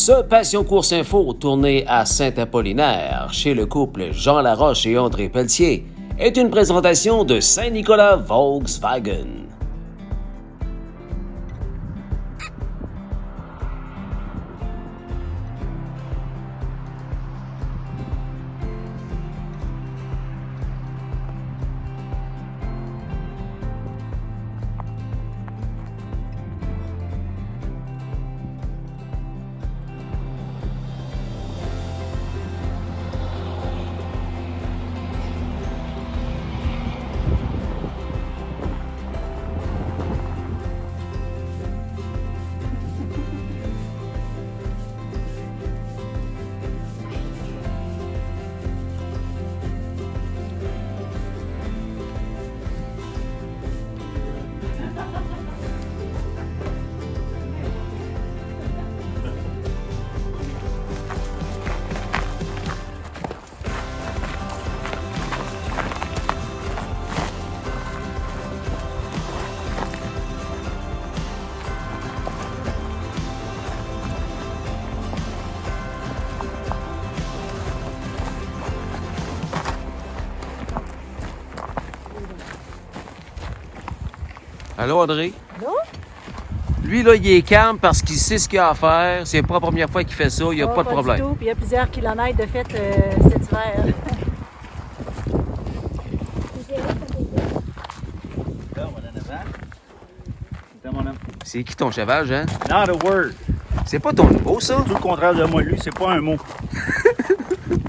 Ce Passion Course Info tourné à Saint-Apollinaire chez le couple Jean Laroche et André Pelletier est une présentation de Saint-Nicolas Volkswagen. Allô, André? Allô? Lui, là, il est calme parce qu'il sait ce qu'il a à faire. C'est pas la première fois qu'il fait ça. Il n'y a pas de problème. Du tout. Puis il y a plusieurs kilomètres de fait cet hiver. C'est qui ton cheval, Jean? Not a word. C'est pas ton nouveau, ça? Tout le contraire de moi. Lui, c'est pas un mot.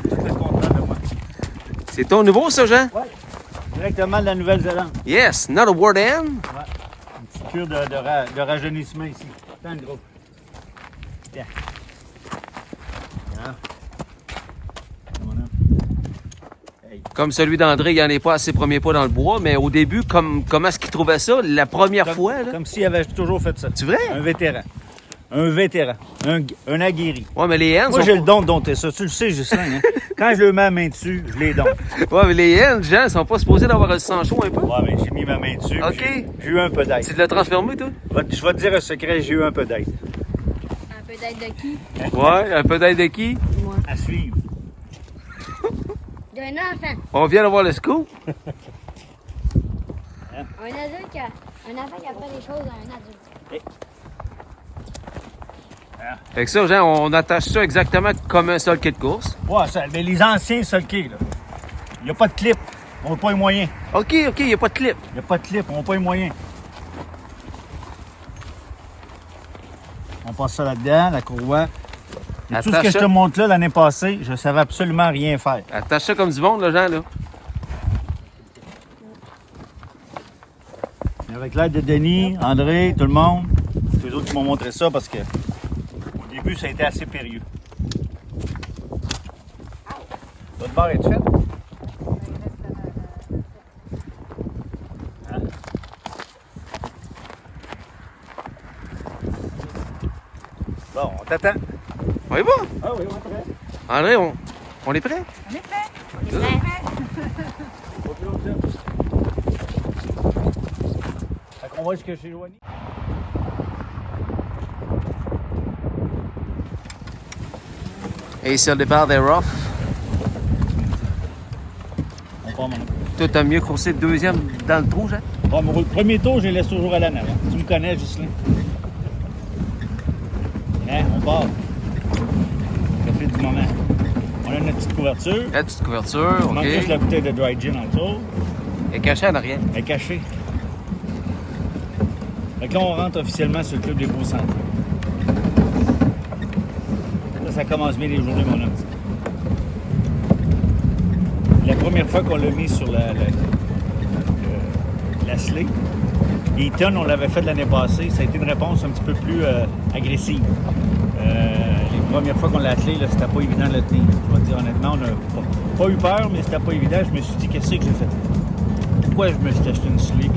C'est le contraire de moi. C'est ton nouveau, ça, Jean? Ouais. Directement de la Nouvelle-Zélande. Yes, not a word in. Ouais. Une petite cure de rajeunissement ici. Tant de gros. Tiens. Tiens. Mon homme. Hey. Comme celui d'André, il n'y en est pas à ses premiers pas dans le bois, mais au début, comment est-ce qu'il trouvait ça la première fois? Là? Comme s'il avait toujours fait ça. C'est vrai? Un vétéran. Un vétéran. Un aguerri. Ouais, mais les hens. Moi, j'ai le don de dompter ça. Tu le sais, Justin. Hein? Quand je le mets la main dessus, je les dompte. Ouais, mais les hens, Jean, sont pas supposés d'avoir le sang chaud un peu? Ouais, mais j'ai mis ma main dessus. OK. J'ai eu un peu d'aide. Tu l'as transformé, toi? Je vais te dire un secret, j'ai eu un peu d'aide. Un peu d'aide de qui? Ouais, un peu d'aide de qui? Moi. À suivre. D'un enfant. On vient d'avoir le scoop. Un adulte qui a... Un enfant qui apprend des choses à un adulte. Fait que ça, Jean, on attache ça exactement comme un seul kit de course. Ouais, ça, mais les anciens sulkés, là. Il n'y a pas de clip. On n'a pas les moyens. OK, il n'y a pas de clip. Il n'y a pas de clip. On n'a pas les moyens. On passe ça là-dedans, la courroie. Et tout ce Attache que je te ça. montre là l'année passée, je ne savais absolument rien faire. Attache ça comme du monde, là, Jean, là. Mais avec l'aide de Denis, André, tout le monde, c'est eux autres qui m'ont montré ça parce que au début, ça a été assez périlleux. Votre barre est faite? Hein? Bon, on t'attend. On y va? Ah oui, on est prêt. André, on est prêt? On est prêt? Pas plus long que ça. Fait qu'on va jusqu'à chez Joanie. Et sur le départ des rough, On part maintenant. toi, t'as mieux coursé le deuxième dans le trou, Jean? Bon, mais le premier tour, je les laisse toujours à la nave. Tu me connais, Ghislain. Hein, on part. Café du moment. On a notre petite couverture. La petite couverture, Il manque juste OK. la bouteille de dry gin en dessous. Et caché en arrière. Elle est cachée. Fait que là, on rentre officiellement sur le club des beaux centres. Là, ça commence bien les journées, mon homme. La première fois qu'on l'a mis sur la slate, Eaton, on l'avait fait l'année passée. Ça a été une réponse un petit peu plus agressive. Les premières fois qu'on l'a attelé, là, c'était pas évident de le tenir. Je vais te dire honnêtement, on n'a pas eu peur, mais c'était pas évident. Je me suis dit, qu'est-ce que j'ai fait? Pourquoi je me suis acheté une slate?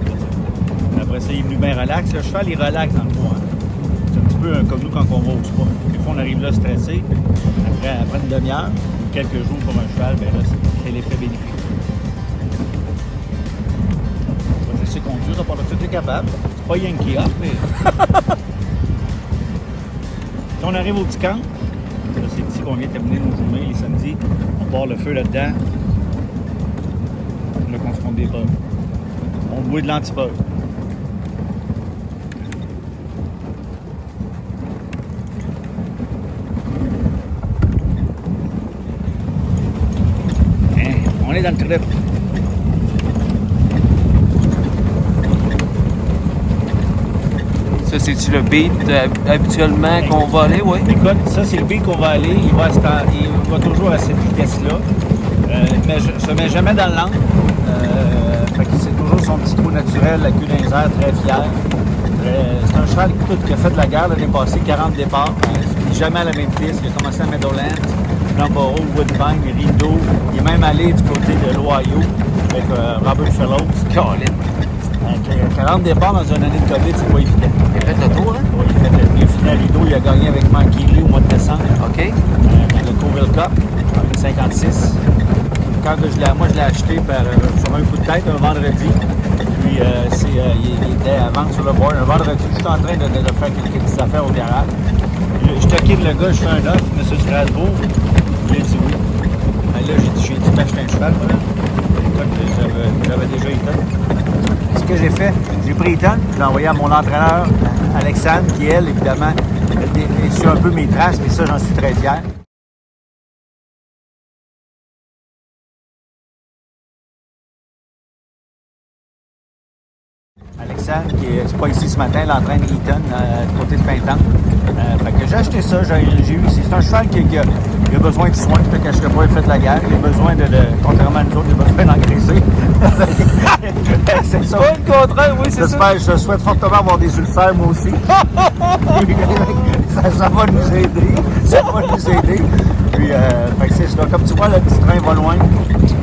Après ça, il est venu bien relax. Le cheval, il relaxe dans le bois. Hein. C'est un petit peu comme nous quand on va au spa. Des fois, on arrive là stressé. Après une demi-heure ou quelques jours pour un cheval, ben là, c'est l'effet bénéfique. On va te laisser conduire, t'as pas le fait capable. C'est pas Yankee Up, mais. Si on arrive au petit camp, là, c'est ici qu'on vient terminer nos journées les samedis. On part le feu là-dedans. Là qu'on se compte des beurres. On boit de l'anti-beurre. On est dans le trip. Ça, c'est-tu le beat habituellement qu'on va aller, oui? Écoute, ça, c'est le beat qu'on va aller. Il va toujours à cette vitesse-là. Mais je ne se met jamais dans l'angle. Fait que c'est toujours son petit trou naturel, la queue dans les airs, très fier. C'est un cheval qui a fait de la guerre l'année passée, 40 départs. Il n'est jamais à la même piste. Il a commencé à Meadowlands, Flamborough, Woodbine, Rideau. Il est même allé du côté de l'Ohio avec Robert Fellows. Colin. 40 départs dans une année de COVID, c'est pas évident. Il a fait le tour, hein? Oui, il a fait le fini à Rideau. Il a gagné avec Monkey Lee au mois de décembre. OK. Dans le Coville Cup, en 56. Quand moi, je l'ai acheté sur un coup de tête un vendredi. Puis, il était à vendre sur le board. Un vendredi, je suis en train de faire quelques petites affaires au garage. Je toquine le gars, je fais un offre, M. Strasbourg. Il a dit oui. Là, j'ai dit m'acheter un cheval, moi. Écoute, j'avais déjà Eaton. Ce que j'ai fait, j'ai pris Eaton, je l'ai envoyé à mon entraîneur, Alexandre, qui, elle, évidemment, est sur un peu mes traces, mais ça, j'en suis très fier. Alexandre, qui n'est pas ici ce matin, il entraîne Eaton du côté de Pintan. Fait que j'ai acheté ça, j'ai eu. C'est un cheval qui a besoin de soins, je te cacherai pas, il fait de la guerre. Il a besoin contrairement à nous autres, il a besoin d'engraisser. C'est ça. Pas le contraire, oui, c'est ça. Je souhaite fortement avoir des ulcères, moi aussi. ça va nous aider. Ça va nous aider. Puis, fait que c'est ça. Comme tu vois, le petit train va loin. Là,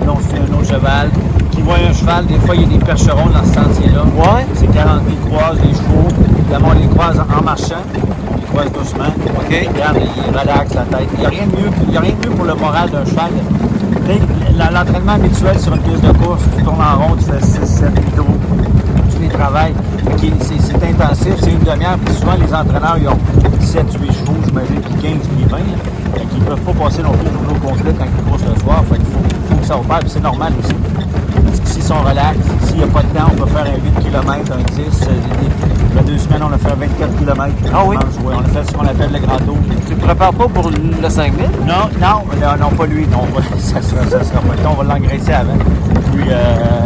on suit un autre cheval. Qui voit un cheval, des fois, il y a des percherons dans ce sentier-là. Ouais. C'est 40 000 croises, les chevaux. Évidemment, on les croise en marchant. On les croise doucement. OK. Regarde, il relaxe la tête. Il n'y a rien de mieux pour le moral d'un cheval. L'entraînement habituel sur une piste de course, tu tournes en rond, tu fais 6-7 vidéos, tu les travailles. C'est intensif, c'est une demi-heure. Puis souvent, les entraîneurs, ils ont 7-8 chevaux, j'imagine, puis 15 puis 20. Fait qu'ils ne peuvent pas passer non plus le journée au complet quand ils courent le soir. Fait qu'il faut que ça opère, puis c'est normal aussi. Parce que s'ils sont relax, s'il n'y a pas de temps, on peut faire un 8 km, un 10. Il y a 2 semaines, on a fait 24 km. Ah oui? On a fait ce qu'on appelle le grand tour. Tu te prépares pas pour le 5000? Non, pas lui. Non, ça sera pas le temps. On va l'engraisser avant. Puis,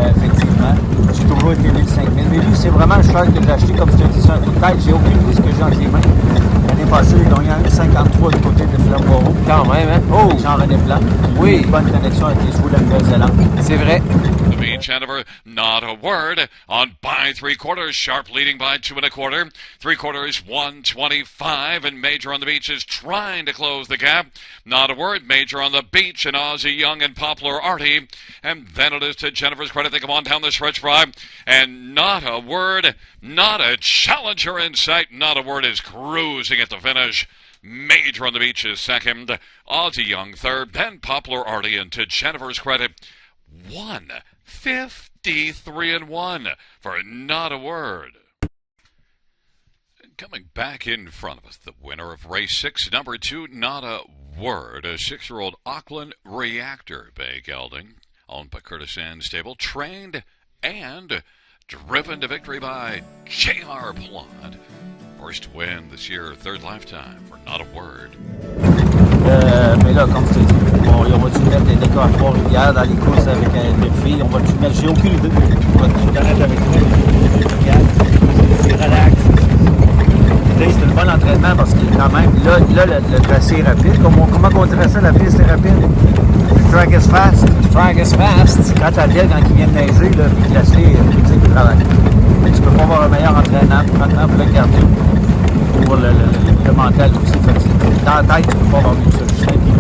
effectivement, j'ai toujours été 1000-5000. Mais lui, c'est vraiment un cheval que j'ai acheté, comme je te dis, sur un coup de tête. J'ai aucune idée ce que j'ai entre les mains. L'année passée, il a gagné un 53 du côté de Flamborough. Quand même, hein? Oh! Jean-René Plante. Oui. Une bonne connexion avec les chevaux de la Nouvelle-Zélande. C'est vrai. The Beach Hanover, not a word on by 3/4. Sharp leading by 2 1/4. 3/4, 125, and Major on the Beach is trying to close the gap. Not a word. Major on the Beach and Ozzie Young and Poplar Artie. And then it is to Jennifer's credit. They come on down the stretch drive. And not a word, not a challenger in sight. Not a word is cruising at the finish. Major on the Beach is second. Ozzie Young third. Then Poplar Artie, and to Jennifer's credit, 153-1 for Not a Word. Coming back in front of us, the winner of race 6, number 2, Not a Word, a 6-year-old Auckland Reactor Bay gelding, owned by Curtis Sands Stable, trained and driven to victory by J.R. Plot. First win this year, third lifetime for Not a Word. Mais là, comme je te dis, on va-tu mettre des décors à Trois-Rivières dans les courses avec des filles? On va-tu mettre, j'ai aucune idée. On va tout connaître avec toi. C'est relax. C'est un bon entraînement parce qu'il est quand même, là le tracé est rapide. Comment on dirait ça, la piste est rapide? Le track is fast. Track is fast. Quand t'as quand il vient de neiger, là, puis glacé, tu sais qu'il travaille. Mais tu peux pas avoir un meilleur entraînement pour le cardio. Pour le mental aussi. Dans la tête, tu peux pas avoir mieux que ça.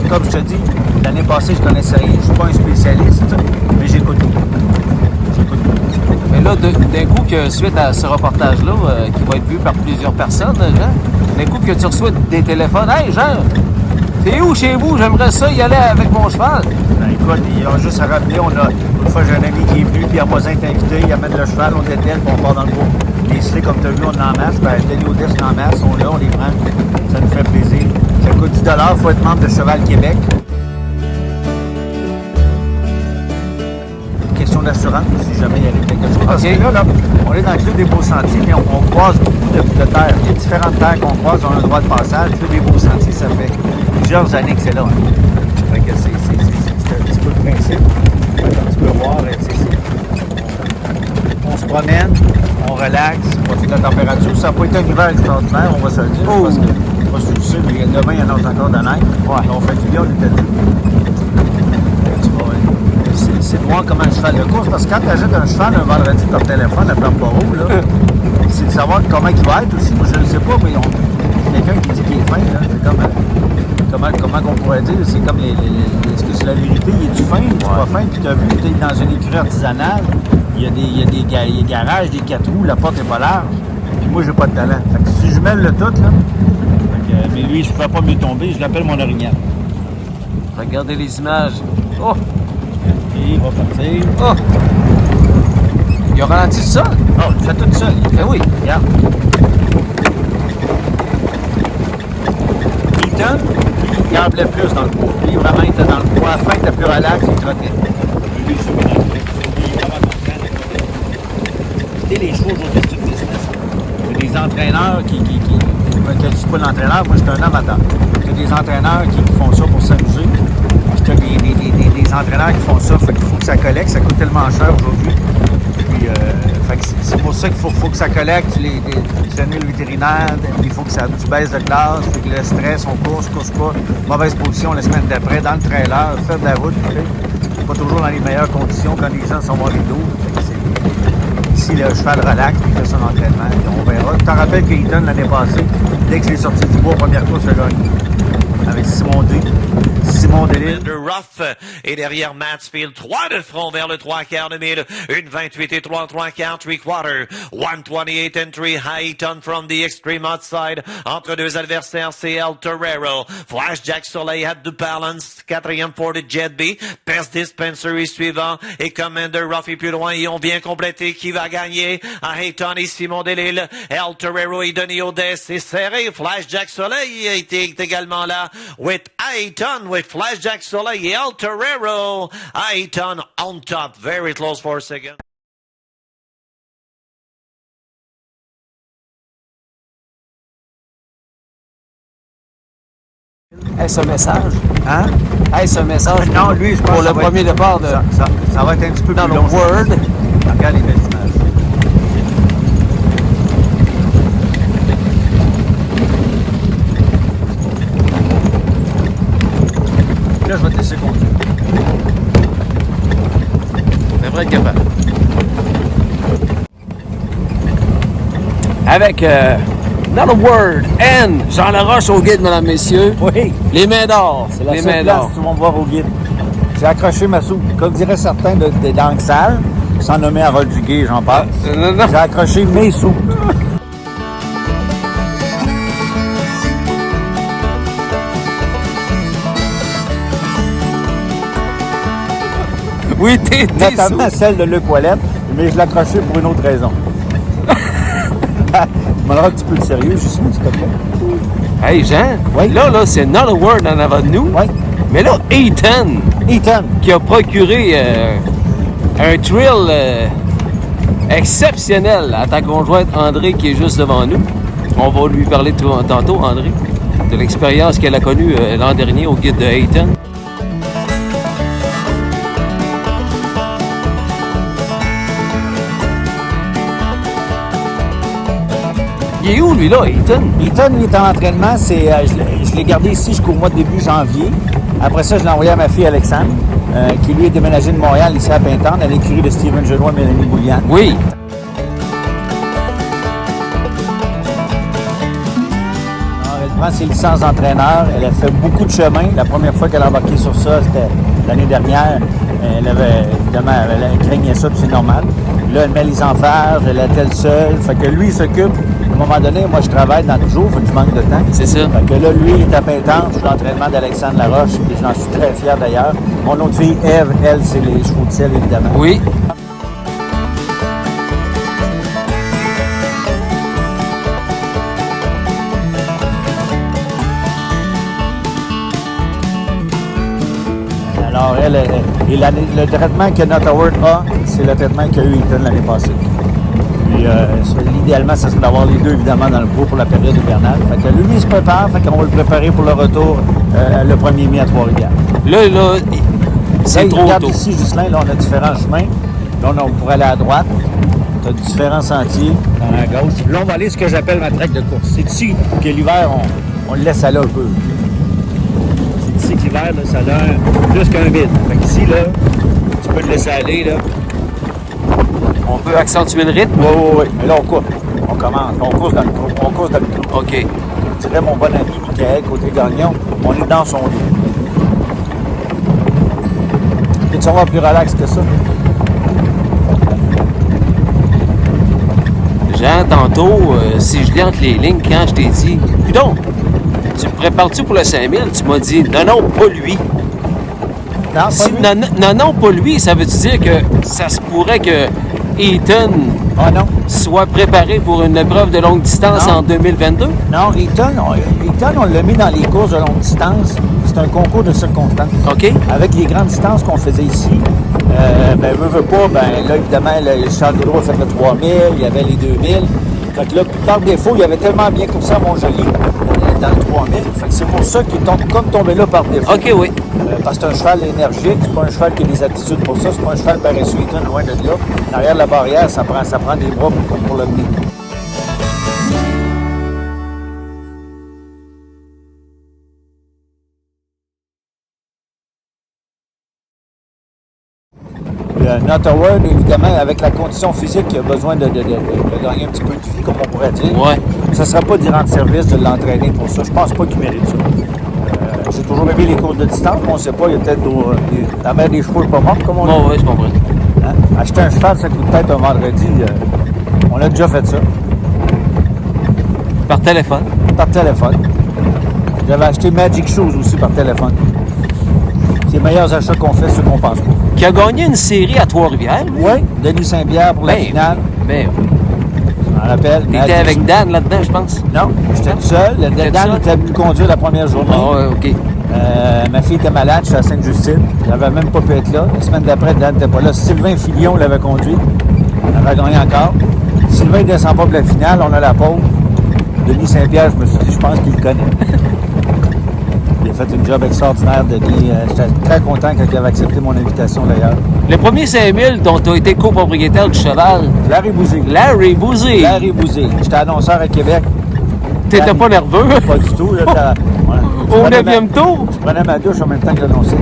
Comme je te dis, l'année passée, je connaissais rien. Je suis pas un spécialiste, mais j'écoute tout. Mais là, d'un coup, que suite à ce reportage-là, qui va être vu par plusieurs personnes, Jean, d'un coup que tu reçois des téléphones, « Hey, Jean, t'es où chez vous? J'aimerais ça y aller avec mon cheval. » Ben, écoute, il a juste à rappeler, une fois, j'ai un ami qui est venu, puis un voisin est invité, il amène le cheval, on dételle, puis on part dans le bois. Des slicks, comme tu as vu, on en masse. Ben, Deliodisc en masse, on là, on les prend. Ça nous fait plaisir. Ça coûte 10 $, il faut être membre de Cheval Québec. Question d'assurance, si jamais il y avait quelque chose. Parce que là, on est dans le club des Beaux Sentiers, mais on croise beaucoup de terres. Il y a différentes terres qu'on croise, on a un droit de passage. Le club des Beaux Sentiers, ça fait plusieurs années que c'est là. Fait que c'est un petit peu le principe. Comme tu peux voir, on se promène, on relaxe, on profite de la température. Ça n'a pas été un hiver extraordinaire, on va se le dire. Parce que, je sais pas si tu le sais, mais demain, il y en a encore de neige. Ouais. On fait du bien, on était deux. C'est de voir comment un cheval de course, parce que quand tu achètes un cheval un vendredi par téléphone à Plambeau, là, c'est de savoir comment il va être aussi. Moi, je ne sais pas, mais quelqu'un qui dit qu'il est fin, là, c'est comme, comment on pourrait dire, c'est comme est-ce que c'est la vérité, il est-tu fin, il est pas fin, puis tu as vu, tu es dans une écurie artisanale, il y a des garages, des 4 roues, la porte n'est pas large, puis moi, j'ai pas de talent. Fait que si je mêle le tout, là, mais lui, je ne pourrais pas mieux tomber, je l'appelle mon orignal. Regardez les images. Oh! Il va partir. Oh! Il a ralenti le sol? Oh, il fait tout seul. Eh oui. Regarde. Eaton, il emblait plus dans le poids. Lui, vraiment, il était dans le poids. À la fin, il était plus relax, il trottait. Lui, c'est vraiment les chevaux aujourd'hui, c'est une business. Il y a des entraîneurs qui je ne suis pas l'entraîneur, moi, je suis un amateur. Il y a des entraîneurs qui font ça pour s'amuser. Il y a des entraîneurs qui font ça, fait qu'il faut que ça collecte, ça coûte tellement cher aujourd'hui. Puis, c'est pour ça qu'il faut que ça collecte, tu donnes le vétérinaire, il faut que tu baisses de classe, fait que le stress, on course pas, mauvaise position la semaine d'après, dans le trailer, faire de la route, pas toujours dans les meilleures conditions quand les gens sont dans les dos. Ici, le cheval relaxe, il fait son entraînement, et on verra. Tu t'en rappelles qu'Eaton, l'année passée, dès que je l'ai sorti du bois, première course, je gagne. Avec Simon D. Simon Delille. Ruff et derrière Mansfield, 3 de front vers le 3/4 de mille, une 28 et 3/4, 3/4, 128 and 3, Highton from the extreme outside, entre deux adversaires, c'est El Torero, Flash Jack Soleil at the balance, quatrième pour le Jet B, Pest Dispensary suivant, et Commander Ruff et plus loin, ils ont bien complété qui va gagner, à Highton et Simon Delille, El Torero et Denis Audet, c'est serré, Flash Jack Soleil est également là, with Highton, with Flash Jack Soleil et El Torero. Highton on top, very close for a second. Est-ce un message? Hein? Est-ce un message? Non, lui, je pense pour que le premier départ de ça va être un petit peu dans plus le long. Word. Regarde les belles images. Là, je vais te laisser conduire. On devrait être capable. Avec Not a Word and Jean Laroche au guide, mesdames, messieurs. Oui, Les mains d'or. c'est la Les seule mains place d'or. que tu vas me voir au guide. J'ai accroché ma soupe. Comme diraient certains des langues sales, sans nommer Harold Duguay, j'en passe. Non. J'ai accroché mes soupes. Oui, t'es Notamment celle de Luc Ouellette, mais je l'ai accrochée pour une autre raison. Tu m'en auras un petit peu de sérieux, juste s'il te plaît. Hey, Jean. Oui. Là, c'est Not a Word en avant de nous. Oui. Mais là, Eaton, Eaton. qui a procuré un thrill exceptionnel à ta conjointe André qui est juste devant nous. On va lui parler tantôt, André, de l'expérience qu'elle a connue l'an dernier au guide de Eaton. Il est où, lui, là, Eaton? Eaton, il est en entraînement. Je l'ai gardé ici jusqu'au mois de début janvier. Après ça, je l'ai envoyé à ma fille Alexandre, qui lui est déménagé de Montréal ici à Pintante, à l'écurie de Steven Genois et Mélanie Boulian. Oui. Alors, elle prend ses licences d'entraîneur. Elle a fait beaucoup de chemin. La première fois qu'elle a embarqué sur ça, c'était l'année dernière. Elle avait, évidemment, elle craignait ça, puis c'est normal. Là, elle met les emphères, elle est elle seule. Fait que lui, il s'occupe. À un moment donné, moi, je travaille dans le jour, fait que je manque de temps. C'est ça. Fait que là, lui, il est à Pintante. Je suis l'entraînement d'Alexandre Laroche, et j'en suis très fier d'ailleurs. Mon autre fille, Ève, elle, c'est les chevaux de sel, évidemment. Oui. Alors, le traitement que Not Award a, c'est le traitement qu'a eu Eaton l'année passée. Puis, idéalement, ça serait d'avoir les deux, évidemment, dans le pot pour la période hivernale. Fait que lui, il se prépare, fait qu'on va le préparer pour le retour le 1er mai à Trois-Rivières. Là, c'est trop regarde tôt. ici, Ghislain, là, on a différents chemins. Là, on pourrait aller à droite. Tu as différents sentiers dans la gauche. Là, on va aller ce que j'appelle ma traque de course. C'est ici que l'hiver, on le laisse aller un peu. C'est ici que l'hiver, là, ça donne plus qu'un vide. Fait qu'ici, là, tu peux le laisser aller, là. On peut accentuer le rythme. Oui. Mais là, on coupe. On commence. On course dans le trou. OK. Je dirais mon bon ami Michael, côté Gagnon, on est dans son lit. Et tu vas plus relax que ça. Jean, tantôt, si je lis entre les lignes, quand je t'ai dit, donc, tu me prépares-tu pour le 5000? Tu m'as dit, non, pas lui. Non, pas lui. Non, pas lui. Ça veut-tu dire que ça se pourrait que Eaton Ah non. soit préparé pour une épreuve de longue distance Non. en 2022? Non, Eaton, on l'a mis dans les courses de longue distance. C'est un concours de circonstances. OK. Avec les grandes distances qu'on faisait ici, veut pas, là, évidemment, Charles Gaudreau a fait le 3000, il y avait les 2000. Fait que là, par défaut, il avait tellement bien coursé à Montjoli dans le 3000. Fait que c'est pour ça qu'il est comme tombé là par défaut. OK, oui. Parce que c'est un cheval énergique, c'est pas un cheval qui a des aptitudes pour ça, c'est pas un cheval paresseux, Eaton, loin de là. Derrière la barrière, ça prend des bras pour le mener. Not Award, évidemment, avec la condition physique qui a besoin de gagner un petit peu de vie, comme on pourrait dire. Ouais. Ça ne sera pas d'y rendre service de l'entraîner pour ça. Je pense pas qu'il mérite ça. J'ai toujours aimé les courses de distance, mais on ne sait pas, il y a peut-être la mère des chevaux pas morte, comme on dit. Bon, oui, je comprends. Hein? Acheter un cheval, ça coûte peut-être un vendredi. On a déjà fait ça. Par téléphone. Par téléphone. J'avais acheté Magic Shoes aussi par téléphone. C'est les meilleurs achats qu'on fait, ceux qu'on pense pas. Qui a gagné une série à Trois-Rivières. Oui, Denis Saint-Pierre pour la finale. Ben, Je m'en rappelle. tu étais avec Dan là-dedans, je pense. Non, j'étais tout seul. T'étais Dan seul? était venu conduire la première journée. Ah, ouais, OK. Ma fille était malade, j'étais à Sainte-Justine. Elle n'avait même pas pu être là. La semaine d'après, Dan n'était pas là. Sylvain Filion l'avait conduit. Elle avait gagné encore. Sylvain ne descend pas pour la finale, on a la pause. Denis Saint-Pierre, je me suis dit, je pense qu'il le connaît. Il a fait une job extraordinaire, Denis. J'étais très content quand il avait accepté mon invitation d'ailleurs. Le premier 5000 dont tu as été copropriétaire du cheval, Larry Bouzé. Larry Bouzé. Larry Bouzé. J'étais annonceur à Québec. T'étais pas nerveux? Pas du tout. Là, Au 9e tour? Je prenais ma douche en même temps que l'annoncer.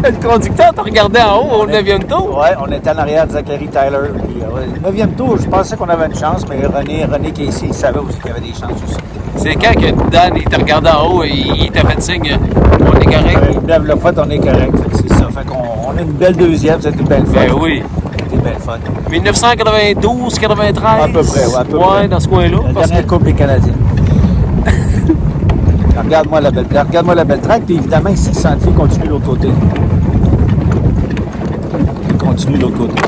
Le conducteur t'a regardé en haut au 9e tour? Oui, on était en arrière de Zachary Tyler. Puis, le 9e tour, je pensais qu'on avait une chance, mais René Casey, il savait aussi qu'il y avait des chances aussi. C'est quand que Dan, il t'a regardé en haut et il t'a fait signe, on est correct? Le fait, on est correct. C'est ça. Fait qu'on a une belle deuxième, c'était une belle fun. Ben oui. C'était une belle fun. 1992, 93? À peu près, ouais, à peu près. Ouais, dans ce coin-là. La parce dernière que- Coupe des Canadiens. Regarde-moi la belle traque, puis évidemment, ici, le sentier continue de l'autre côté. Il continue de l'autre côté.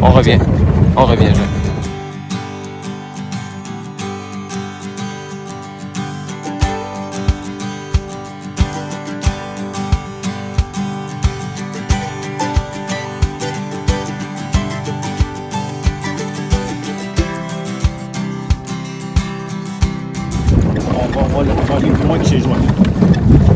On revient, Jean. On va aller plus loin que chez Joie.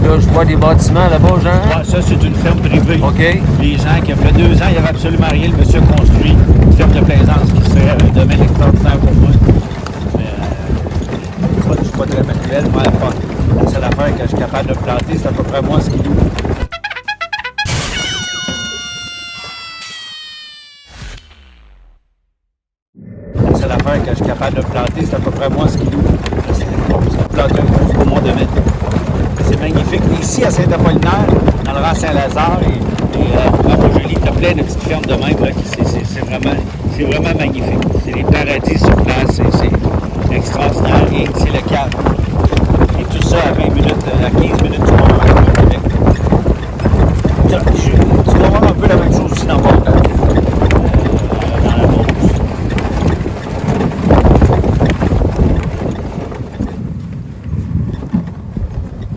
Là, je vois des bâtiments là-bas, Jean. Ouais, ça, c'est une ferme privée. OK. Les gens qui, il y a 2 ans, il n'y avait absolument rien. Le monsieur a construit une ferme de plaisance qui serait un domaine extraordinaire pour moi. Mais je ne suis pas très manuel. Moi, la seule affaire que je suis capable de planter, c'est à peu près moi ce qu'il loue. La seule affaire que je suis capable de planter, c'est à peu près moi ce qu'il loue. C'est planter pour mon domaine. C'est magnifique. Ici, à Saint-Apollinaire, dans le rang Saint-Lazare et à Montjoli, tu as plein de petites fermes de même. Là, c'est vraiment magnifique. C'est des paradis sur place. C'est extraordinaire. Et c'est le calme. Et tout ça à 20 minutes, à 15 minutes du Mont-Royal au Québec. Tu vas voir un peu la même chose aussi dans Montréal. Dans la Beauce.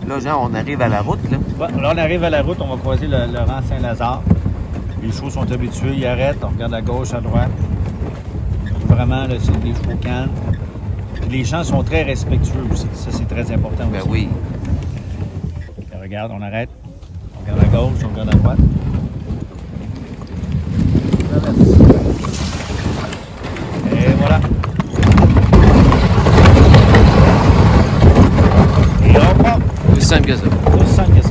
Là, Là, genre, on arrive à la route, là. Ouais, là, on arrive à la route, on va croiser le rang Saint-Lazare. Les chevaux sont habitués, ils arrêtent, on regarde à gauche, à droite. Vraiment, là, c'est des chevaux calmes. Puis les gens sont très respectueux aussi. Ça, c'est très important Ben aussi. oui. Et regarde, on arrête. On regarde à gauche, on regarde à droite. Et voilà. Et on part. Aussi simple que ça. Aussi simple que ça.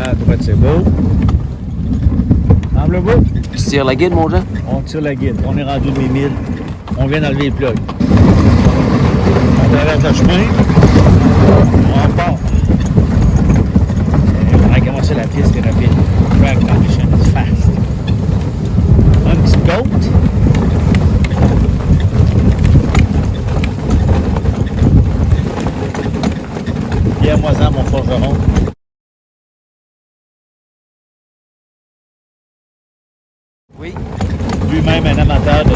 À droite, c'est beau. Semble beau. Tu tires la guide, mon Jean? On tire la guide. On est rendu de 1000. On vient d'enlever les plugs. On traverse le chemin. On part. Et on a commencé la piste, c'est rapide. Track condition is fast. Un petit goat. Pierre-moi-en, mon forgeron. Oui. Lui-même un amateur de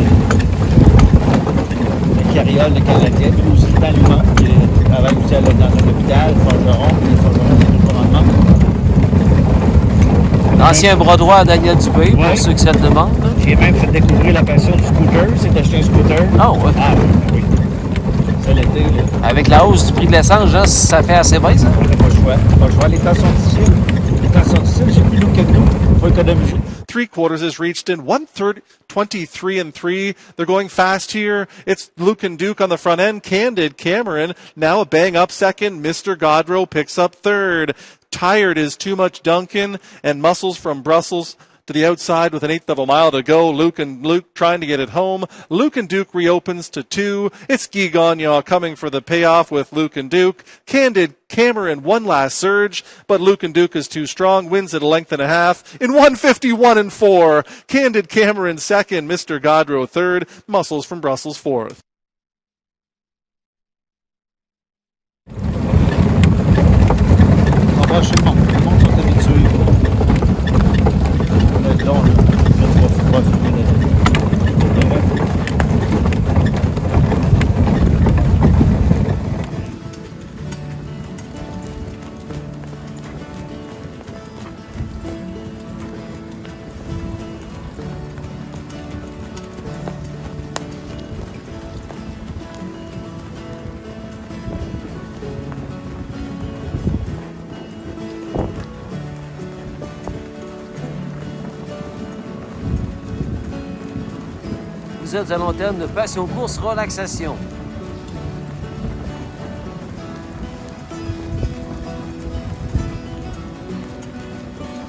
carriole de Canadien, lui aussi dans l'humain, qui travaille aussi dans l'hôpital, forgeron, puis forgeron, c'est tout commandement. L'ancien bras droit à Daniel Dubé, Ouais. pour ceux qui se le demandent. là. J'ai même fait découvrir la passion du scooter, c'est d'acheter un scooter. Ah ouais. Ah oui. Ça l'été, là, Avec la hausse du prix de l'essence, Jean, ça fait assez bien, ça? on n'a pas le choix. Pas le choix. Les temps sont difficiles. Les temps sont difficiles, j'ai plus d'eau que nous. Il faut économiser. 3/4 is reached in 1:30, 23-3. They're going fast here. It's Luke and Duke on the front end. Candid Cameron now a bang up second. Mr. Godrow picks up third. Tired is Too Much Duncan and Muscles from Brussels to the outside with an 1/8 of a mile to go. Luke trying to get it home. Luke and Duke reopens to 2. It's Guy Gagnon coming for the payoff with Luke and Duke. Candid Cameron one last surge, but Luke and Duke is too strong, wins at a length and a half in 1:51-4. Candid Cameron second, Mr. Godrow third, Muscles from Brussels fourth. On va chez le monde. Le monde sont habitués. Le don, là, tu vas filmer de Vous êtes à long terme de passion course relaxation.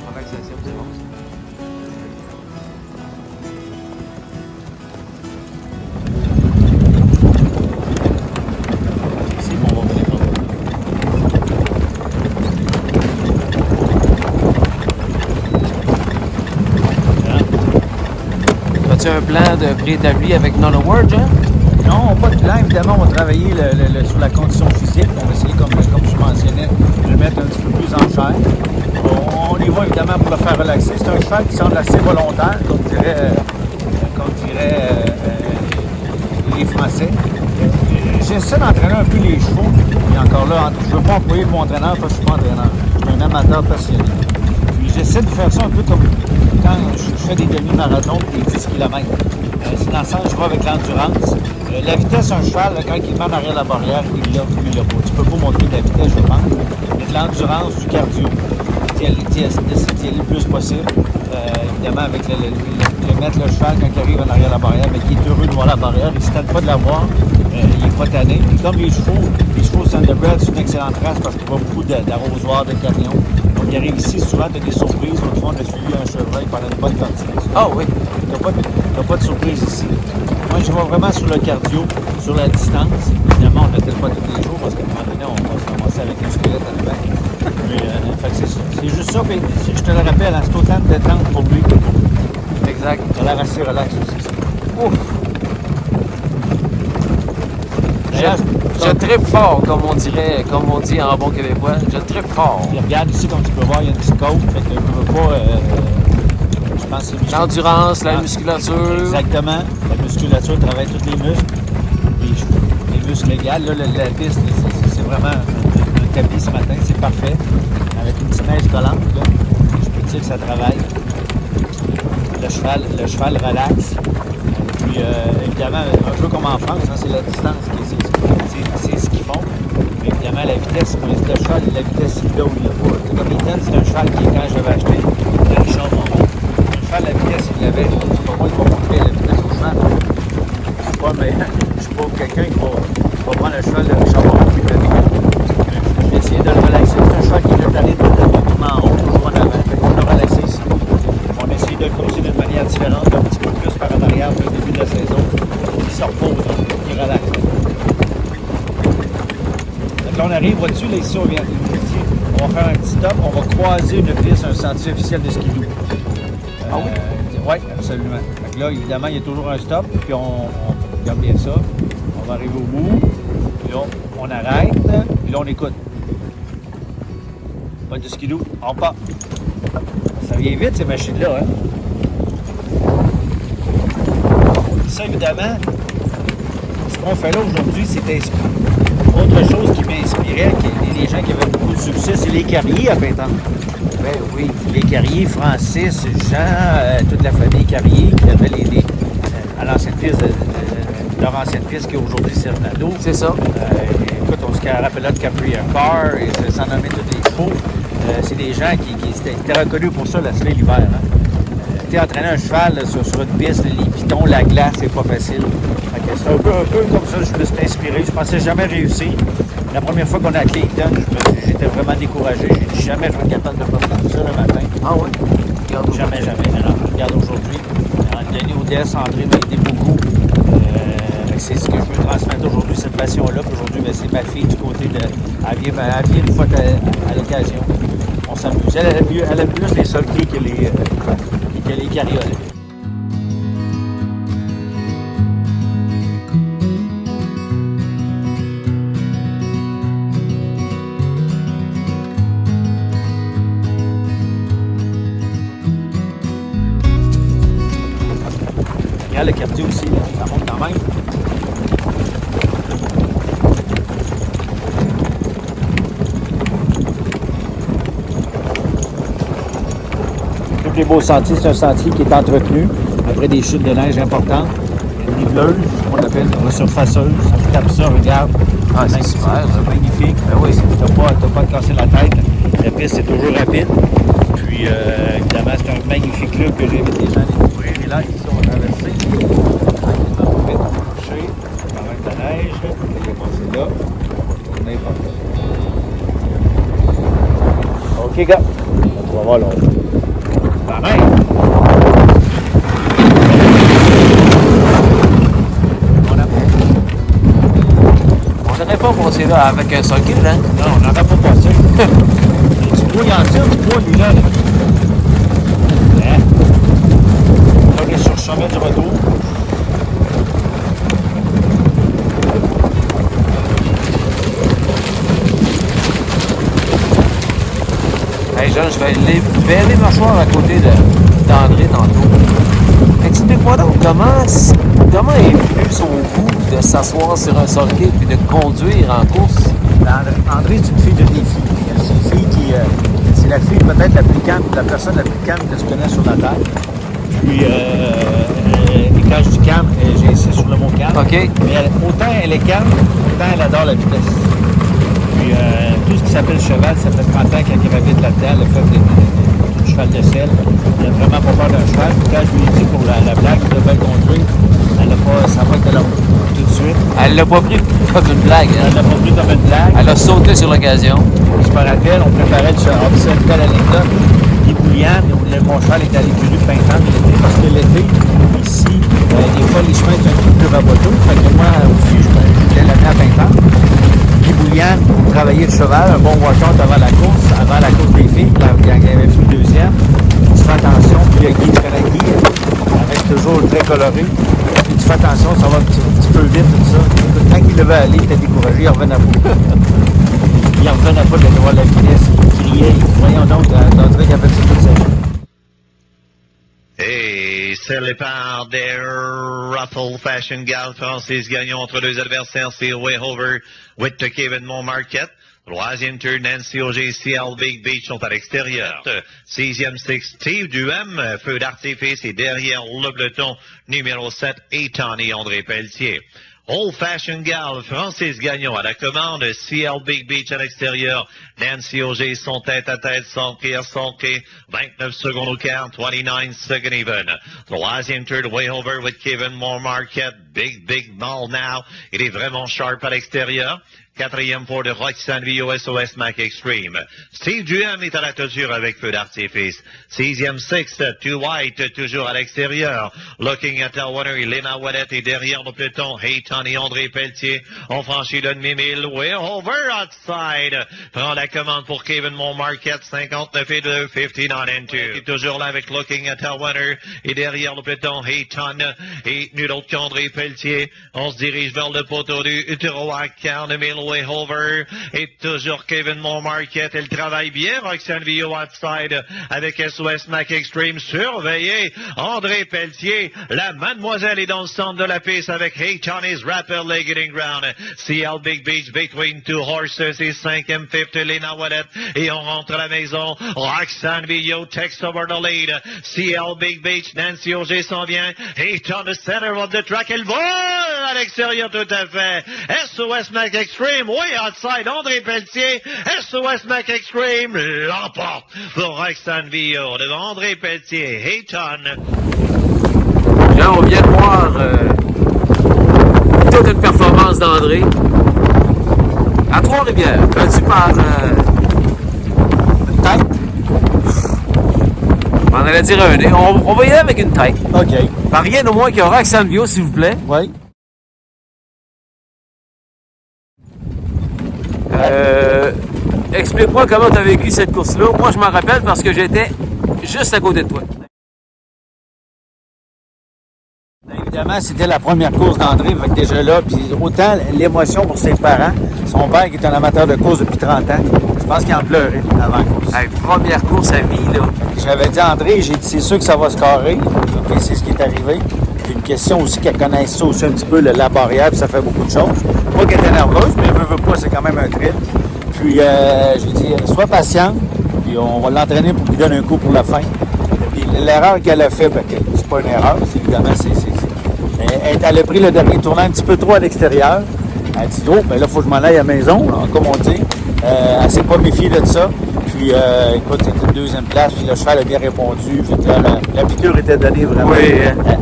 Relaxation, c'est bon, ça. ici, on va venir par là. As-tu un plan de préétabli avec Non Award, Jean? Non, pas de plan. Évidemment, on va travailler sur la condition physique. On va essayer, comme je mentionnais, de le mettre un petit peu plus en chair. On y va évidemment pour le faire relaxer. C'est un cheval qui semble assez volontaire, comme diraient les Français. J'essaie d'entraîner un peu les chevaux. Et encore là, je ne veux pas employer mon entraîneur parce que je ne suis pas entraîneur. Je suis un amateur passionné. Puis j'essaie de faire ça un peu comme quand je fais des demi-marathons et des 10 km. C'est dans le sens, je vais avec l'endurance. La vitesse, un cheval, là, quand il met en arrière de la barrière, il l'a ou il l'a pas. Tu peux pas monter de la vitesse, je pense. Il y a de l'endurance, du cardio. Tu essaies d'y aller le plus possible. Évidemment, avec le mettre le cheval quand il arrive en arrière de la barrière, mais qui est heureux de voir la barrière, il ne se tente pas de la voir. Il n'est pas tanné. Et comme les chevaux Thunderbird, c'est une excellente race parce qu'il y a beaucoup d'arrosoirs, de camions. Donc, il arrive ici, souvent, tu as des surprises. L'autre fois, on a suivi un chevreuil pendant une bonne partie. Ah oui. Tu n'as pas de surprise ici. Moi, je vais vraiment sur le cardio, sur la distance. Évidemment, on ne le pas tous les jours parce qu'à un moment donné, on va commencer avec un squelette en avant. Mais c'est juste ça. Puis, je te le rappelle, c'est autant de détente pour lui que pour nous. Exact. Ça a l'air assez relax aussi. Ça. Ouf! Je trippe fort, comme on dit en bon québécois. Je trippe fort. Puis regarde ici, comme tu peux voir, il y a une petite côte. Fait que je veux pas. Je pense que c'est musculature. L'endurance, la musculature. Exactement. La musculature travaille tous les muscles. Les muscles légaux. Là, la piste, c'est vraiment un tapis ce matin. C'est parfait. Avec une petite neige collante. Là. Je peux te dire que ça travaille. Le cheval relaxe. Puis, évidemment, un peu comme en France, hein, c'est la distance, c'est ce qu'ils font. Mais évidemment, la vitesse, le cheval, la vitesse, il là où il faut. Comme Ethan, c'est un cheval qui, quand j'avais acheté le Richard Monroe, le cheval, la vitesse, il l'avait. C'est pas moi qui va montrer la vitesse au cheval. Je suis pas quelqu'un qui va prendre le cheval de Richard Monroe et je vais essayer de le relaxer. C'est un cheval qui est allé en haut, toujours en avant. Fait qu'on l'a relaxé ici. On essaye de le coacher d'une manière différente, un petit peu plus par en arrière pour le début de la saison. Il se repose, il relaxe. Donc là, on arrive, vois-tu, là, ici, on va faire un petit stop, on va croiser une piste, un sentier officiel de skidoo. Ah oui? Oui, absolument. Donc là, évidemment, il y a toujours un stop, puis on regarde bien ça. On va arriver au bout, puis là, on arrête, puis là, on écoute. Pas de skidoo, on part. Ça vient vite, ces machines-là, hein? Ça, évidemment, ce qu'on fait là aujourd'hui, c'est inspiré. Autre chose qui m'inspirait, les gens qui avaient beaucoup de succès, c'est les Carrier à Pintante. Ben oui, les Carrier, Francis, Jean, toute la famille Carrier, qui avait à l'ancienne piste, leur ancienne piste qui est aujourd'hui Cernado. C'est ça. Écoute, on se rappelle de Capri Car, et sans nommer tous les chevaux. C'est des gens qui étaient reconnus pour ça, la slé l'hiver. Hein. Entraîner un cheval là, sur une piste, les pitons, la glace, c'est pas facile. C'est un peu comme ça que je me suis inspiré. Je pensais jamais réussir. La première fois qu'on a attelé Ethan, j'étais vraiment découragé. J'ai dit jamais je vais être capable de faire ça le matin. Ah oui? Jamais. Alors, regarde aujourd'hui. Denis Odès, André m'a aidé beaucoup. C'est ce que je veux transmettre aujourd'hui, cette passion-là. Aujourd'hui, ben, c'est ma fille du côté de. Elle vient une fois à l'occasion. On s'amuse. Elle aime plus les sulky que les carrioles. Regarde le quartier aussi, là, ça monte quand même. Tous les beaux sentiers, c'est un sentier qui est entretenu après des chutes de neige importantes. Une niveleuse, qu'on appelle resurfaceuse. On tape ça, regarde. Ah, c'est super. C'est magnifique. Ben oui, t'as pas à te casser la tête. La piste, c'est toujours rapide. Puis, évidemment, c'est un magnifique club que j'invite les gens à découvrir. Et là, ici, on va traverser. On va mettre à marcher. Quand même de la neige. On va passer là. On va tourner par là. OK, gars. On va voir là. Pareil. On n'aurait pas passé là avec un sulky, hein? Non, on n'aurait pas passé. Tu vois, il y en tire, tu vois, lui, là. Hein? On est sur le sommet du retour. Hey, Jean, je vais aller m'asseoir à côté d'André tantôt. Explique-moi donc comment est venu son goût de s'asseoir sur un sulky puis de conduire en course? André, c'est une fille de défi. C'est une fille qui... c'est la fille peut-être la plus calme, la personne la plus calme que tu connais sur la Terre. Puis, et quand je dis calme, j'insiste sur le mot calme. OK. Mais autant elle est calme, autant elle adore la vitesse. Puis, tout ce qui s'appelle cheval, ça fait 30 ans qu'elle gravite là-dedans, le fait du cheval de selle. Elle n'a vraiment pas peur d'un cheval. Puis quand je lui ai dit pour la blague de belle conduire, ça va être là tout de suite. Elle l'a pas pris comme une blague. Hein? Elle l'a pas pris comme une blague. Elle a sauté sur l'occasion. Je me rappelle, on préparait le cheval. C'est une belle anecdote. Guy Bouliane, mon cheval est à l'écurie de Pintante l'été, parce que l'été, ici, des fois, les chemins sont un petit peu raboteux. Fait que moi aussi, je voulais l'amener à Pintante. Guy Bouliane, pour travailler le cheval, un bon workout avant la course des filles, quand il avait fait le deuxième. Tu fais attention, puis Guy, avec toujours très coloré. Puis tu fais attention, ça va un petit peu peu vite, tout ça. Quand il devait aller, il était découragé, il revenait pas. Il revenait pas de devoir la vitesse, il criait, voyons donc, on dirait qu'il a fait ça toute sa vie. Et c'est le part des Ruffle Fashion Gal. Francis Gagnon entre deux adversaires, c'est Wayhover with Kevin Montmarquette. Troisième tour, Nancy Auger, CL Big Beach sont à l'extérieur. Sixième six, Steve Duhem, feu d'artifice et derrière le peloton numéro 7, Eton et André Pelletier. Old Fashion Gal, Francis Gagnon à la commande, CL Big Beach à l'extérieur, Nancy Auger sont tête à tête, Sanké à Sanké, 29 secondes au quart, 29 second even. Troisième tour, Wayhover with Kevin Montmarquette, big ball now, il est vraiment sharp à l'extérieur. Quatrième pour de Roxane Vio, SOS Mac Extreme. Steve Duhem est à la clôture avec feu d'artifice. Sixième six, Too White, toujours à l'extérieur. Looking at the winner, Elena Ouellette est derrière le peloton. Hayton et André Pelletier ont franchi le demi-mille. Wayhover outside. Prend la commande pour Kevin Montmarquette, 59 et 2, 59 and 2. Il est toujours là avec Looking at the winner. Et derrière le peloton, Hayton et nul autre qu'André Pelletier. On se dirige vers le poteau du Uteroac, 40 000. Wayhover et toujours Kevin Montmarquette. Elle travaille bien. Roxane Vio outside avec SOS Mac Extreme surveillé. André Pelletier. La mademoiselle est dans le centre de la piste avec Hayton is rapidly getting ground. CL Big Beach between two horses et cinquième fifth Lena Ouellette. Et on rentre à la maison. Roxane Vio takes over the lead. CL Big Beach. Nancy Auger s'en vient. Hayton the center of the track. Elle vole à l'extérieur tout à fait. SOS Mac Extreme. Way outside, André Pelletier, SOS Mac Extreme l'emporte pour Roxane Vio devant André Pelletier, Hayton. Là, on vient de voir toute une performance d'André à Trois-Rivières, battu par une tête. On allait dire un nez. On va y aller avec une tête. OK. Par rien au moins que Roxane Vio, s'il vous plaît. Oui. Explique-moi comment tu as vécu cette course-là. Moi, je m'en rappelle parce que j'étais juste à côté de toi. Évidemment, c'était la première course d'André, fait que déjà là, puis autant l'émotion pour ses parents, son père qui est un amateur de course depuis 30 ans, je pense qu'il en pleurait avant la course. Hey, première course à vie, là. J'avais dit à André, j'ai dit c'est sûr que ça va se carrer, puis c'est ce qui est arrivé. Puis une question aussi qu'elle connaisse ça aussi un petit peu, la barrière, puis ça fait beaucoup de choses. Pas qu'elle était nerveuse, mais elle veut pas, c'est quand même un thrill. Puis j'ai dit, sois patient, puis on va l'entraîner pour qu'il donne un coup pour la fin. Puis l'erreur qu'elle a fait, ben, c'est pas une erreur, évidemment, elle a pris le dernier tournant un petit peu trop à l'extérieur. Elle a dit, oh, ben là, il faut que je m'en aille à la maison, là, comme on dit. Elle s'est pas méfiée de ça. Puis, écoute, c'était une deuxième place, puis le cheval a bien répondu. Fait que là, la piqûre était donnée vraiment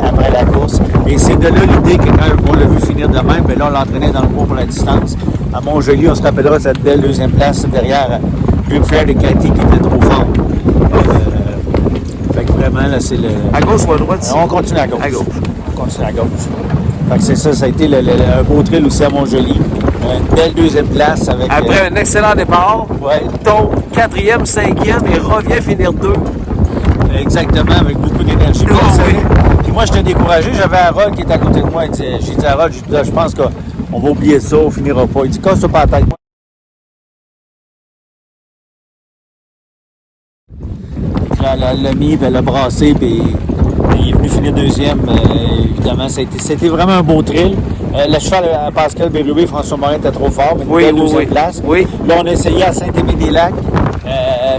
après la course. Et c'est de là l'idée que quand on l'a vu finir de même, ben là, on l'entraînait dans le cours pour la distance. À Montjoli, on se rappellera cette belle deuxième place derrière une frère de Cathy qui était trop fort. Fait que vraiment, là, c'est le... À gauche ou à droite? On continue à gauche. À gauche. On continue à gauche. Fait que c'est ça, ça a été un beau trail aussi à Montjoli. Une belle deuxième place avec... Après un excellent départ, ouais. tombe 4e, 5e et revient finir 2. Exactement, avec beaucoup d'énergie. Oh, oui. Puis moi, j'étais découragé. J'avais Harold qui était à côté de moi. J'ai dit à Harold, je pense qu'on va oublier ça, on finira pas. Il dit, casse-toi pas la tête. Elle l'a mis, puis elle l'a brassé, puis il est venu finir deuxième. Évidemment, c'était vraiment un beau thrill. Le cheval à Pascal Bérubé, François Morin était trop fort, mais il était à deuxième place. Oui. Là, on a essayé à Saint-Aimé-des-Lacs,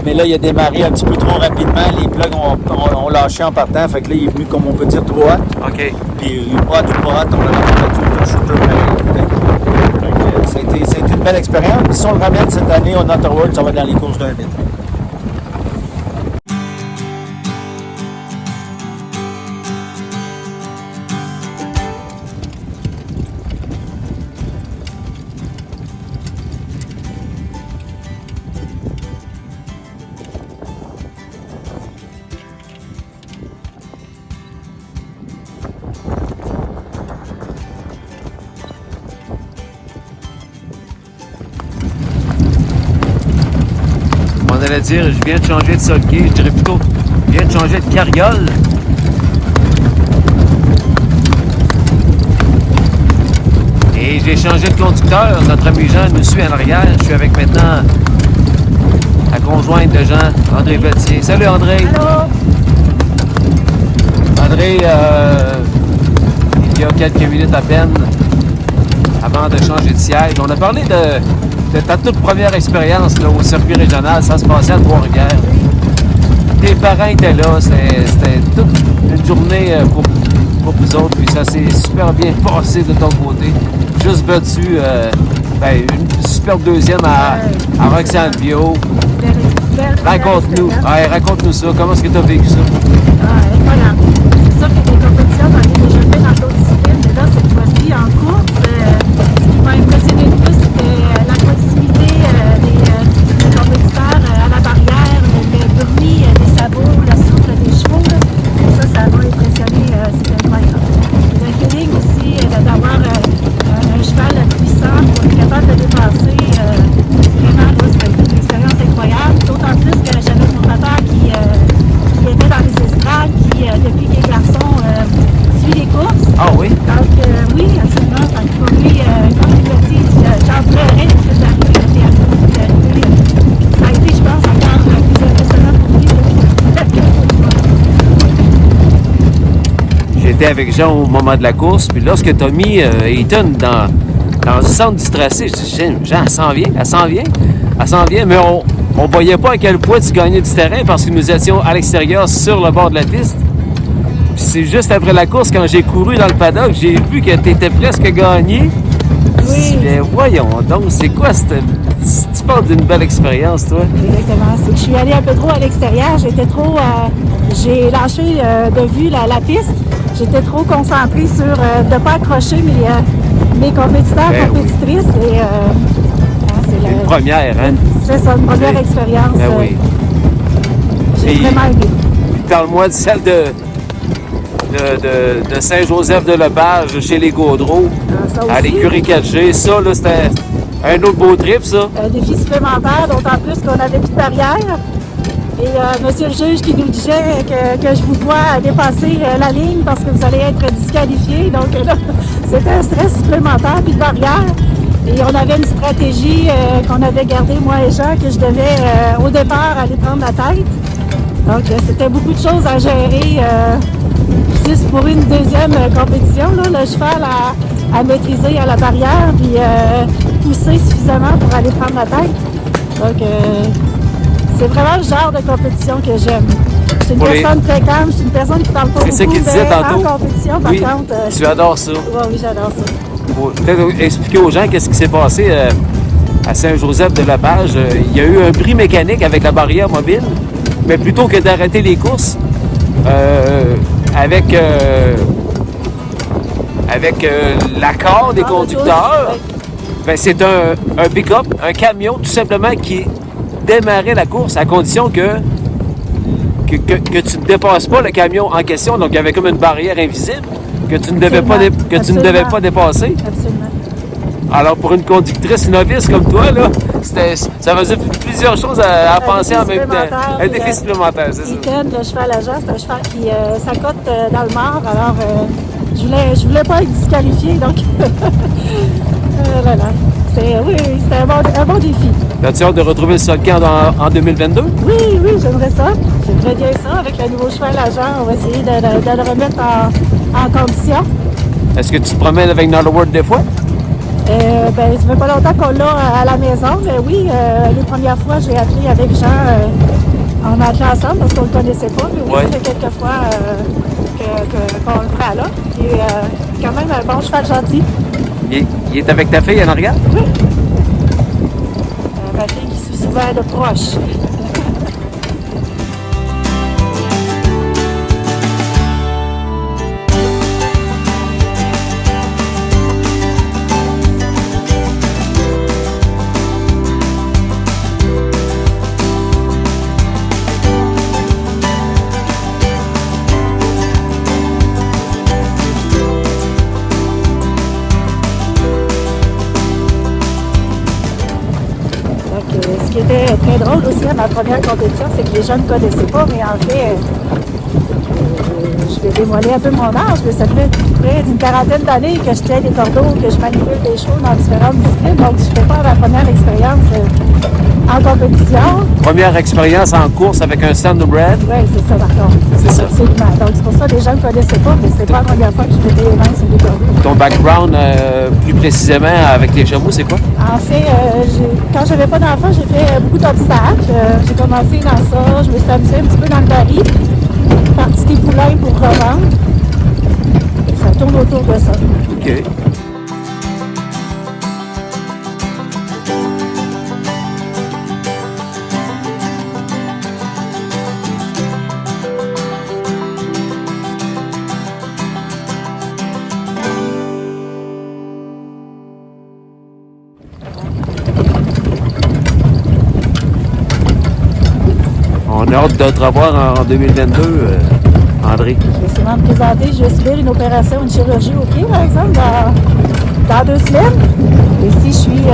mais là, il a démarré un petit peu trop rapidement. Les plugs ont lâché en partant, fait que là, il est venu, comme on peut dire, trop hot. OK. Puis, pas hot, on l'a battu tout un shooter. Ça a été une belle expérience. Puis si on le ramène cette année au Not World, ça va être dans les courses d'un mètre. On allait dire, je viens de changer de sulky, je dirais plutôt, je viens de changer de carriole. Et j'ai changé de conducteur. Notre ami Jean nous suit en arrière. Je suis avec maintenant la conjointe de Jean, André Pelletier. Salut André. Allô? André, il y a quelques minutes à peine, avant de changer de siège, on a parlé de ta toute première expérience là, au circuit régional. Ça se passait à Trois-Rivières. Tes parents étaient là. C'était toute une journée pour vous autres. Puis ça s'est super bien passé de ton côté. Juste battu une superbe deuxième à Roxane Bio. Raconte-nous. Ouais, raconte-nous ça. Comment est-ce que tu as vécu ça? Voilà. C'est sûr que des compétitions, j'en ai déjà fait dans d'autres disciplines, mais là, cette fois-ci, en course, ce qui m'a impressionné le plus, c'était la proximité des compétiteurs à la barrière, le bruit des sabots, le souffle des chevaux. Là. Ça m'a impressionné, c'était incroyable. Le feeling aussi d'avoir un cheval puissant pour être capable de dépasser, vraiment, c'était une expérience incroyable. D'autant plus que j'avais mon papa qui était dans les estrades, qui, depuis qu'il est garçon, suit les courses. Ah oui? Donc, oui, absolument. Donc, pour lui, comme il l'a dit, j'en pleurais de cette arrivée au théâtre. Ça a été, je pense, encore plus impressionnant pour lui. J'étais avec Jean au moment de la course, puis lorsque tu as mis Eaton dans le centre du tracé, je dis, Jean, elle s'en vient, mais on voyait pas à quel point tu gagnais du terrain parce que nous étions à l'extérieur sur le bord de la piste. Puis c'est juste après la course, quand j'ai couru dans le paddock, j'ai vu que tu étais presque gagné. Oui. Mais voyons donc, c'est quoi cette... Tu parles d'une belle expérience, toi? Exactement. C'est que je suis allée un peu trop à l'extérieur. J'étais trop... j'ai lâché de vue la piste. J'étais trop concentrée sur de ne pas accrocher mes compétiteurs, Ben compétitrices. Oui. Et, c'est Une première, hein? C'est ça, une première Oui. expérience. Ben oui. J'ai Puis- vraiment aimé. Parle-moi de celle de Saint-Joseph-de-Lepage chez les Gaudreaux, Ça à aussi, l'écurie 4G. Ça, là, c'était un autre beau trip, ça. un défi supplémentaire, d'autant plus qu'on avait plus de barrière. Et monsieur le juge qui nous disait que je vous dois dépasser la ligne parce que vous allez être disqualifié. Donc là, c'était un stress supplémentaire, puis de barrière. Et on avait une stratégie qu'on avait gardée, moi et Jean, que je devais au départ aller prendre la tête. Donc c'était beaucoup de choses à gérer. Juste pour une deuxième compétition, là, le cheval à maîtriser à la barrière, puis pousser suffisamment pour aller prendre la tête. Donc c'est vraiment le genre de compétition que j'aime. Je suis une Pour les- personne très calme, je suis une personne qui parle pas beaucoup. C'est ça qu'il disait mais tantôt. En compétition, par Oui, contre, tu adores ça. oui, j'adore ça. Faut peut-être expliquer aux gens qu'est-ce qui s'est passé à Saint-Joseph-de-Lepage. Il y a eu un bris mécanique avec la barrière mobile, mais plutôt que d'arrêter les courses, avec l'accord des Ah, conducteurs, tous, ouais. ben, c'est un pick-up, un camion tout simplement qui démarrait la course à condition que tu ne dépasses pas le camion en question. Donc il y avait comme une barrière invisible que tu ne devais pas, Absolument. dépasser. Absolument. Alors pour une conductrice novice comme toi, là, ça faisait plusieurs choses à penser en défi même temps. supplémentaire, Un puis, défi supplémentaire, c'est ça. Eaton, le cheval à Jean, c'est un cheval qui s'accote dans le mort. Alors, je voulais pas être disqualifiée, donc voilà. Oui, c'était un bon défi. As-tu hâte de retrouver le Solcan en 2022? Oui, j'aimerais ça. J'aimerais bien ça. Avec le nouveau cheval à Jean, on va essayer de le remettre en condition. Est-ce que tu te promènes avec Not a Word des fois? Ça fait pas longtemps qu'on l'a à la maison, mais oui, les premières fois, j'ai attelé avec Jean. On a attelé ensemble parce qu'on ne le connaissait pas, mais oui, Ouais. ça fait quelques fois qu'on le prend là. Il est quand même un bon cheval gentil. Il est avec ta fille en arrière? Ma fille qui suit souvent de proche. Ce qui était très drôle aussi à ma première compétition, c'est que les gens ne connaissaient pas, mais en fait, je vais dévoiler un peu mon âge, mais ça fait près d'une quarantaine d'années que je tiens des cordeaux, que je manipule des chevaux dans différentes disciplines. Donc, je ne fais pas ma première expérience en compétition. Première expérience en course avec un Standardbred. Oui, c'est ça, par contre. C'est ça. Absolument. Donc, c'est pour ça que les gens ne connaissaient pas, mais c'était pas la première fois que je mettais les mains sur des cordeaux. Ton background, plus précisément, avec les chevaux, c'est quoi? En fait, quand j'avais pas d'enfant, j'ai fait beaucoup d'obstacles. J'ai commencé dans ça, je me suis amusée un petit peu dans le baril, partie des poulains pour revendre. Ça tourne autour de ça. OK. On a hâte de te revoir en 2022, André. Je vais essayer de me présenter. Je vais subir une opération, une chirurgie au pied, par exemple, dans 2 semaines. Et si je suis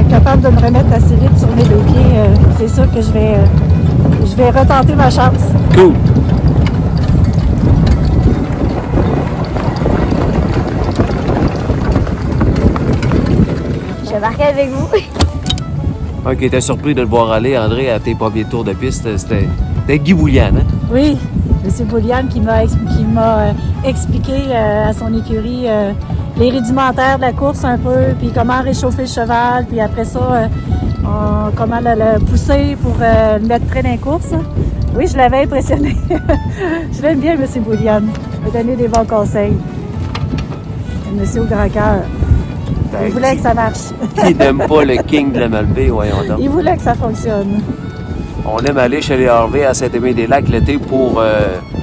capable de me remettre assez vite sur mes 2 pieds, c'est sûr que je vais retenter ma chance. Cool. Je vais marquer avec vous. OK, t'es surpris de le voir aller, André, à tes premiers tours de piste. C'était Guy Boulian, hein? Oui, M. Boulian qui m'a expliqué à son écurie les rudimentaires de la course un peu, puis comment réchauffer le cheval, puis après ça, comment le pousser pour le mettre près d'un course. Oui, je l'avais impressionné. Je l'aime bien, M. Boulian. Il m'a donné des bons conseils. Un monsieur au grand cœur. Il voulait que ça marche. Qui n'aime pas le King de la Malbaie, voyons donc. Il voulait que ça fonctionne. On aime aller chez les Harvey à Saint-Aimé-des-Lacs l'été pour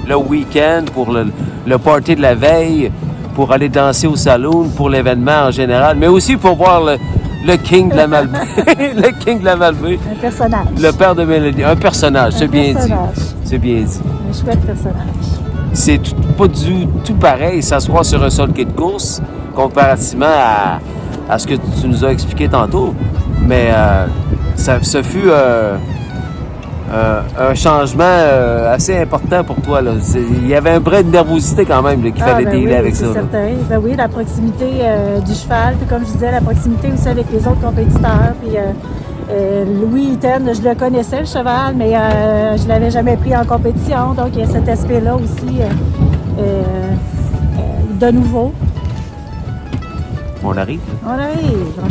le week-end, pour le party de la veille, pour aller danser au saloon, pour l'événement en général, mais aussi pour voir le King de la Malbaie. Le King de la Malbaie. Un personnage. Le père de Mélodie. Un personnage, c'est bien dit. C'est bien dit. Un chouette personnage. C'est pas du tout pareil s'asseoir sur un solquet de course comparativement à ce que tu nous as expliqué tantôt. Mais ce fut un changement assez important pour toi. Là. Il y avait un brin de nervosité quand même qu'il fallait dealer avec ça. C'est certain. Ben oui, la proximité du cheval, puis comme je disais, la proximité aussi avec les autres compétiteurs. Puis Louis Itten, je le connaissais le cheval, mais je l'avais jamais pris en compétition. Donc il y a cet aspect-là aussi de nouveau. On arrive. On arrive. On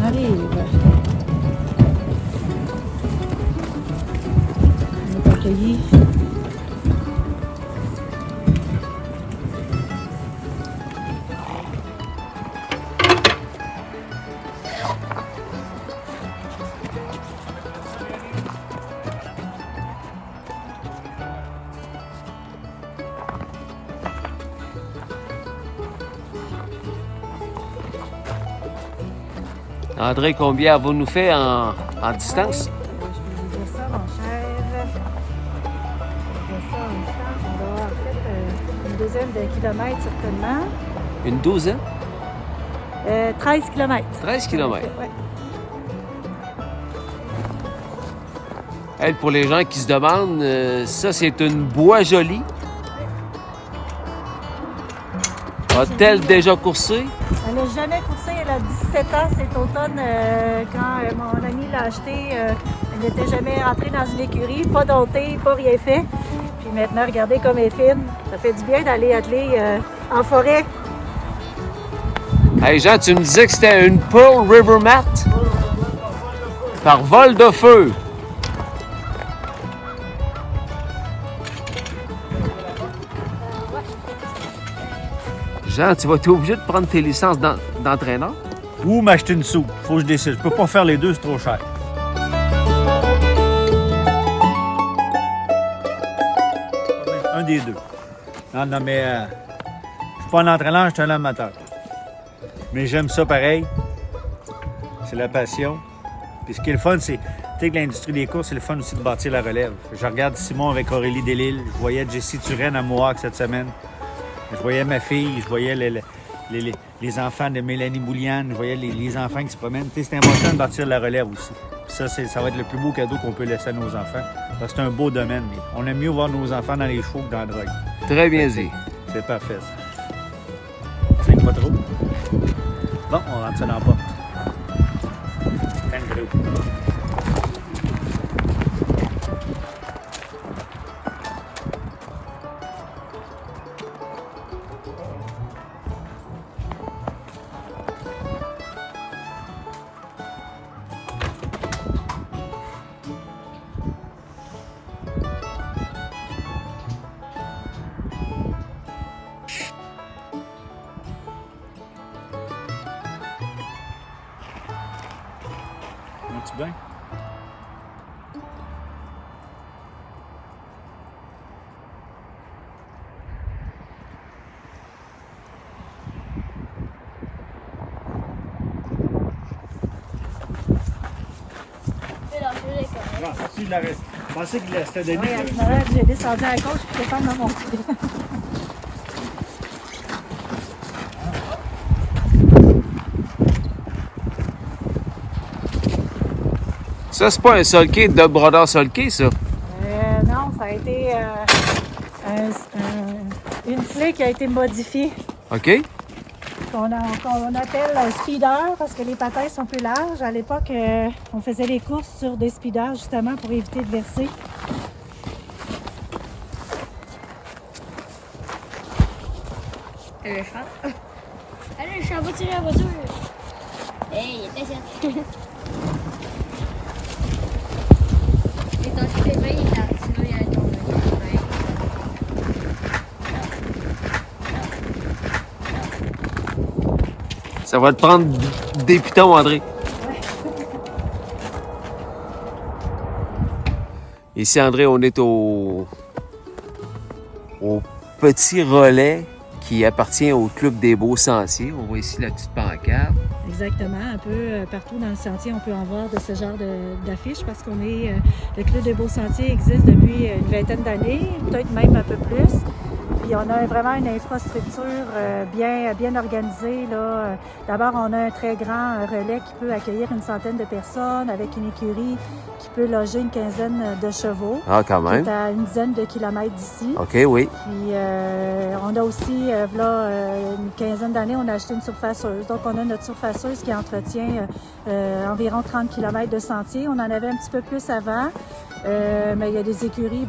est accueillis. André, combien avons-nous fait en distance? Je peux vous dire ça, mon cher. Je vais dire ça en distance. On doit avoir fait une douzaine de kilomètres certainement. Une douzaine? 13 kilomètres. 13 kilomètres. Ouais. Elle, pour les gens qui se demandent, ça, c'est une bois jolie. A-t-elle déjà coursé? Elle n'a jamais coursé, elle a 17 ans cet automne. Quand mon ami l'a acheté, elle n'était jamais rentrée dans une écurie, pas domptée, pas rien fait. Puis maintenant, regardez comme elle est fine. Ça fait du bien d'aller atteler en forêt. Hey Jean, tu me disais que c'était une Pearl River Mat? Par vol de feu. Jean, tu vas être obligé de prendre tes licences d'entraîneur? Ou m'acheter une soupe. Faut que je décide. Je peux pas faire les deux, c'est trop cher. Un des deux. Non, mais je suis pas un entraîneur, je suis un amateur. Mais j'aime ça pareil. C'est la passion. Puis ce qui est le fun, c'est, tu sais, que l'industrie des courses, c'est le fun aussi de bâtir la relève. Je regarde Simon avec Aurélie Delisle. Je voyais Jessie Turenne à Mohawk cette semaine. Je voyais ma fille, je voyais les enfants de Mélanie Boulian, je voyais les enfants qui se promènent. Tu sais, c'est important de bâtir la relève aussi. Puis ça va être le plus beau cadeau qu'on peut laisser à nos enfants. Parce que c'est un beau domaine. On aime mieux voir nos enfants dans les chevaux que dans la drogue. Très bien dit. C'est parfait, ça. Traîne pas trop. Bon, on rentre ça dans la porte. Andrew. Vas-tu bien? Non, si je l'avais. Je pensais qu'il restait des Oui, à ce moment-là, j'ai descendu à gauche puis je vais mon côté. Ça, c'est pas un sulky de Brodeur Sulky, ça. Non, ça a été une clé qui a été modifiée, OK? qu'on appelle un speeder parce que les patins sont plus larges. À l'époque, on faisait les courses sur des speeders justement pour éviter de verser. Le chat. Allez, je suis en voiture, en voiture. Hey, il était ici. Et ton petit bébé, il est là. Sinon, il y a ton bébé. Ça va te prendre des pitons, André. Ici, André, on est au petit relais qui appartient au Club des Beaux Sentiers. On voit ici la petite pancarte. Exactement. Un peu partout dans le sentier, on peut en voir de ce genre d'affiches parce qu'on est... le Club des Beaux Sentiers existe depuis une vingtaine d'années, peut-être même un peu plus. Puis on a vraiment une infrastructure bien organisée, là. D'abord, on a un très grand relais qui peut accueillir une centaine de personnes avec une écurie qui peut loger une quinzaine de chevaux. Ah, quand Qui même. est à une dizaine de kilomètres d'ici. OK, oui. Puis on a aussi, là, une quinzaine d'années, on a acheté une surfaceuse. Donc on a notre surfaceuse qui entretient environ 30 km de sentier. On en avait un petit peu plus avant, mais il y a des écuries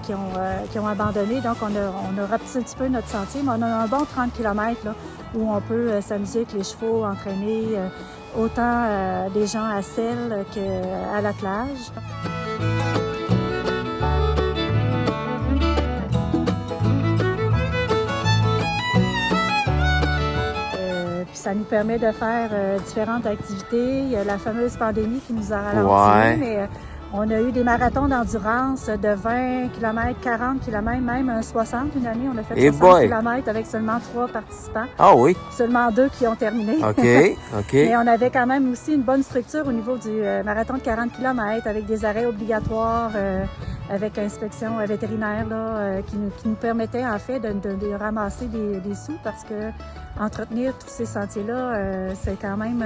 qui ont abandonné. Donc on a rapetissé un petit peu notre sentier, mais on a un bon 30 km là, où on peut s'amuser avec les chevaux, entraîner autant des gens à selle qu'à l'attelage. Ça nous permet de faire différentes activités. Il y a la fameuse pandémie qui nous a ralenti, mais on a eu des marathons d'endurance de 20 km, 40 km, même un 60. Une année, on a fait 60 km avec seulement 3 participants. Ah oui? Seulement 2 qui ont terminé. OK, OK. Mais on avait quand même aussi une bonne structure au niveau du marathon de 40 km avec des arrêts obligatoires, avec inspection vétérinaire là, qui nous permettait en fait de ramasser des sous parce que entretenir tous ces sentiers-là, c'est quand même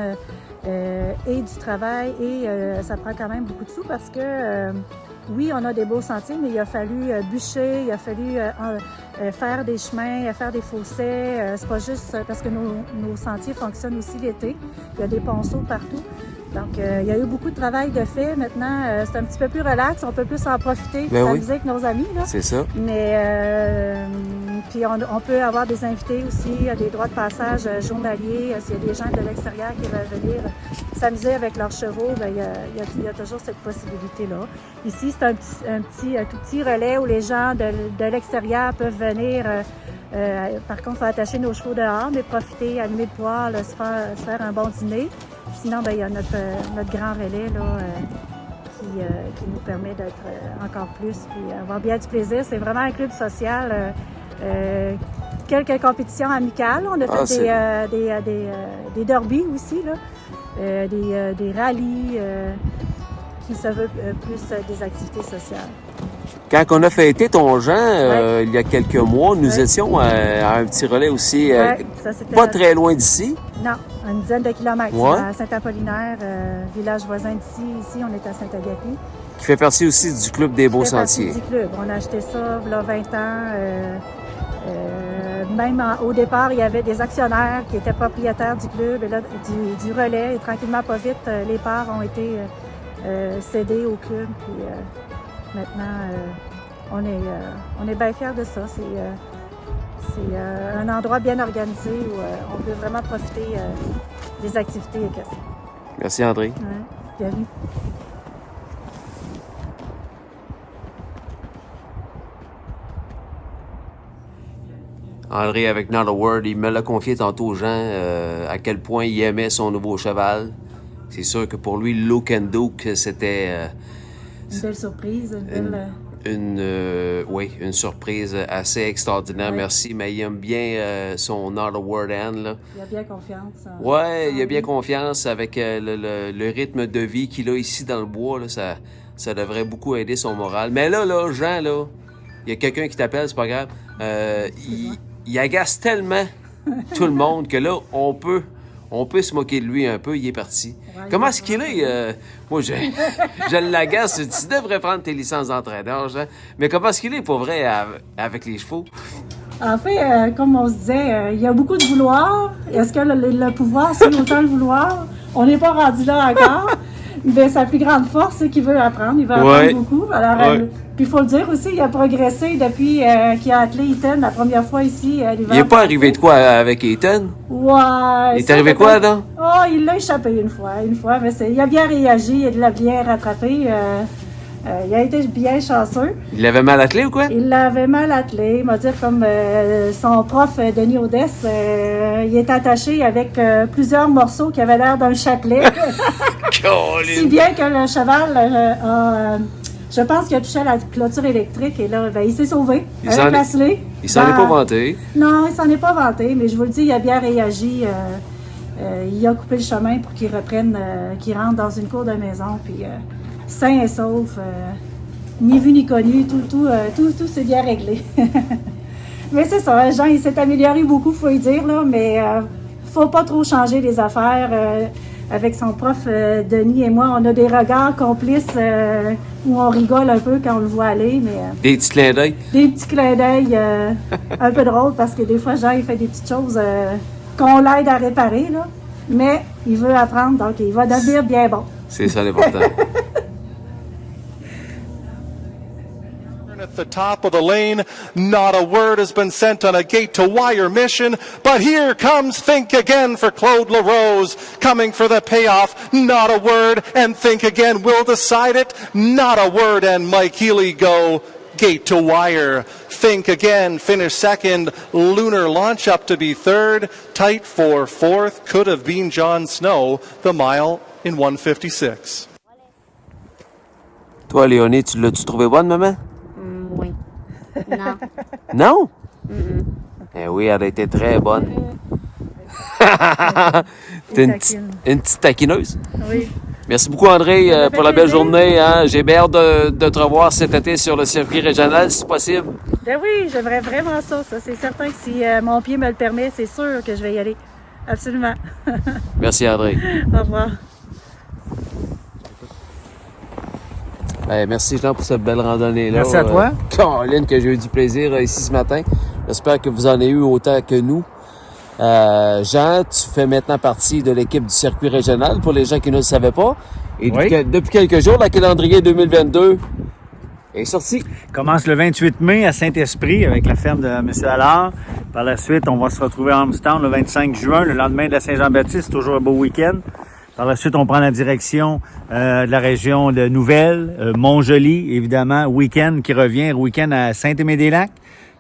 et du travail et ça prend quand même beaucoup de sous parce que oui, on a des beaux sentiers, mais il a fallu bûcher, il a fallu faire des chemins, faire des fossés. C'est pas juste parce que nos sentiers fonctionnent aussi l'été. Il y a des ponceaux partout. Donc, il y a eu beaucoup de travail de fait. Maintenant, c'est un petit peu plus relax. On peut plus en profiter, s'amuser avec nos amis. Là. C'est ça. Mais, puis on peut avoir des invités aussi, des droits de passage journaliers. S'il y a des gens de l'extérieur qui veulent venir s'amuser avec leurs chevaux, bien, il y a toujours cette possibilité-là. Ici, c'est un tout petit relais où les gens de l'extérieur peuvent venir. Par contre, il faut attacher nos chevaux dehors, mais profiter, allumer le poêle, se faire un bon dîner. Sinon, bien, il y a notre grand relais là, qui nous permet d'être encore plus et avoir bien du plaisir. C'est vraiment un club social. Quelques compétitions amicales. On a fait des derbies aussi, là, des rallyes qui se veulent plus des activités sociales. Quand on a fêté ton Jean, il y a quelques mois, nous étions à un petit relais aussi, pas très loin d'ici. Non, à une dizaine de kilomètres, à Saint-Apollinaire, village voisin d'ici. Ici, on est à Saint-Agapi. Qui fait partie aussi du Club des Beaux Sentiers. Du club. On a acheté ça il y a 20 ans. même au départ, il y avait des actionnaires qui étaient propriétaires du club, et là, du relais. Et tranquillement, pas vite, les parts ont été cédées au club. Puis maintenant, on est bien fiers de ça. C'est un endroit bien organisé où on peut vraiment profiter des activités équestres. Merci, André. Ouais, bienvenue. André, avec Not a Word, il me l'a confié tantôt aux gens à quel point il aimait son nouveau cheval. C'est sûr que pour lui, Look and Duke, c'était Une belle surprise, une surprise assez extraordinaire. Ouais. Merci, mais il aime bien son Not a Word Hand, là. Il a bien confiance. Ouais, il a bien lui. confiance avec le rythme de vie qu'il a ici dans le bois. Là, ça devrait beaucoup aider son moral. Mais là, Jean, là, il y a quelqu'un qui t'appelle, c'est pas grave. Il agace tellement tout le monde que là, on peut se moquer de lui un peu. Il est parti. Ouais, Comment est-ce qu'il est? Moi, je l'agace. Tu devrais prendre tes licences d'entraîneur, Jean. Mais comment est-ce qu'il est pour vrai avec les chevaux? En fait, comme on se disait, il y a beaucoup de vouloir. Est-ce que le pouvoir, c'est autant le vouloir? On n'est pas rendu là encore. Mais sa plus grande force, c'est qu'il veut apprendre. Il veut apprendre beaucoup. Alors, puis il faut le dire aussi, il a progressé depuis qu'il a attelé Eaton la première fois ici l'hiver. Il n'est pas arrivé de quoi avec Eaton? Ouais. Il est arrivé quoi, là? Oh, il l'a échappé une fois, mais il a bien réagi, il l'a bien rattrapé. Il a été bien chanceux. Il avait mal attelé ou quoi? Il l'avait mal attelé. Il m'a dit comme son prof Denis Odès, il est attaché avec plusieurs morceaux qui avaient l'air d'un chapelet. Si bien que le cheval je pense qu'il a touché à la clôture électrique et là, il s'est sauvé. Il s'en est pas vanté. Non, il s'en est pas vanté, mais je vous le dis, il a bien réagi. Il a coupé le chemin pour qu'il reprenne, qu'il rentre dans une cour de maison, puis sain et sauf, ni vu ni connu, tout s'est bien réglé. Mais c'est ça, Jean, il s'est amélioré beaucoup, faut y dire, là, mais faut pas trop changer les affaires. Avec son prof Denis et moi, on a des regards complices où on rigole un peu quand on le voit aller, mais... Des petits clins d'œil? Des petits clins d'œil un peu drôles, parce que des fois, Jean, il fait des petites choses qu'on l'aide à réparer, là. Mais il veut apprendre, donc il va devenir bien bon. C'est ça l'important. At the top of the lane, Not a Word has been sent on a gate-to-wire mission, but here comes Think Again for Claude LaRose, coming for the payoff. Not a Word and Think Again will decide it. Not a Word and Mike Healy go gate-to-wire. Think Again finished second. Lunar Launch up to be third. Tight for fourth. Could have been John Snow, the mile in 1:56. Toi, Léonie, l'as-tu trouvé bonne, maman? Oui. Non. Non? Eh oui, elle a été très bonne. T'es une petite taquineuse. Oui. Merci beaucoup, André, Ça fait pour la belle plaisir. journée. Hein? J'ai bien hâte de te revoir cet été sur le circuit régional, si possible. Ben oui, j'aimerais vraiment ça. C'est certain que si mon pied me le permet, c'est sûr que je vais y aller. Absolument. Merci, André. Au revoir. Merci, Jean, pour cette belle randonnée-là. Merci à toi. Caroline, que j'ai eu du plaisir ici ce matin. J'espère que vous en avez eu autant que nous. Jean, tu fais maintenant partie de l'équipe du circuit régional, pour les gens qui ne le savaient pas. Et Oui. depuis quelques jours, le calendrier 2022 est sorti. Commence le 28 mai à Saint-Esprit avec la ferme de M. Allard. Par la suite, on va se retrouver à Armstown le 25 juin, le lendemain de la Saint-Jean-Baptiste. Toujours un beau week-end. Par la suite, on prend la direction de la région de Nouvelle, Montjoli, évidemment, week-end qui revient, week-end à Saint-Aimé-des-Lacs,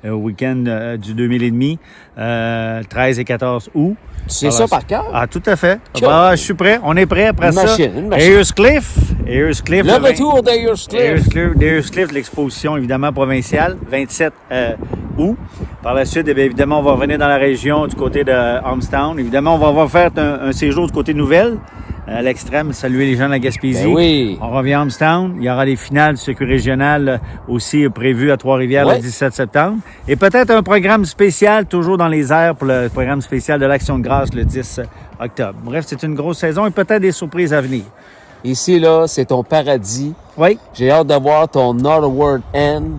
week-end du 2000 13 et 14 août. Tu sais ça par cœur? Ah, tout à fait. Cool. Je suis prêt. On est prêt après Une ça. machine, une machine. Ayerscliff. Le retour d'Ayerscliff. D'Ayerscliff, l'exposition évidemment provinciale, 27 août. Par la suite, eh bien, évidemment, on va revenir dans la région du côté de Armstown. Évidemment, on va faire un séjour du côté de Nouvelle, à l'extrême, saluer les gens de la Gaspésie. Ben oui. On revient à Armstown. Il y aura les finales du circuit régional aussi prévues à Trois-Rivières Ouais. le 17 septembre. Et peut-être un programme spécial, toujours dans les airs, pour le programme spécial de l'Action de grâce le 10 octobre. Bref, c'est une grosse saison et peut-être des surprises à venir. Ici, là, c'est ton paradis. Oui. J'ai hâte de voir ton Not a Word N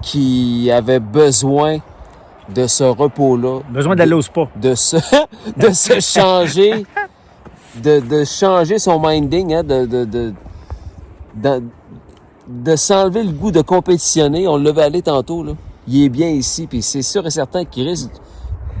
qui avait besoin de ce repos-là. Besoin d'aller au spa. De se changer, de changer son minding, hein, de s'enlever le goût de compétitionner. On l'avait allé tantôt, là. Il est bien ici, puis c'est sûr et certain qu'il risque.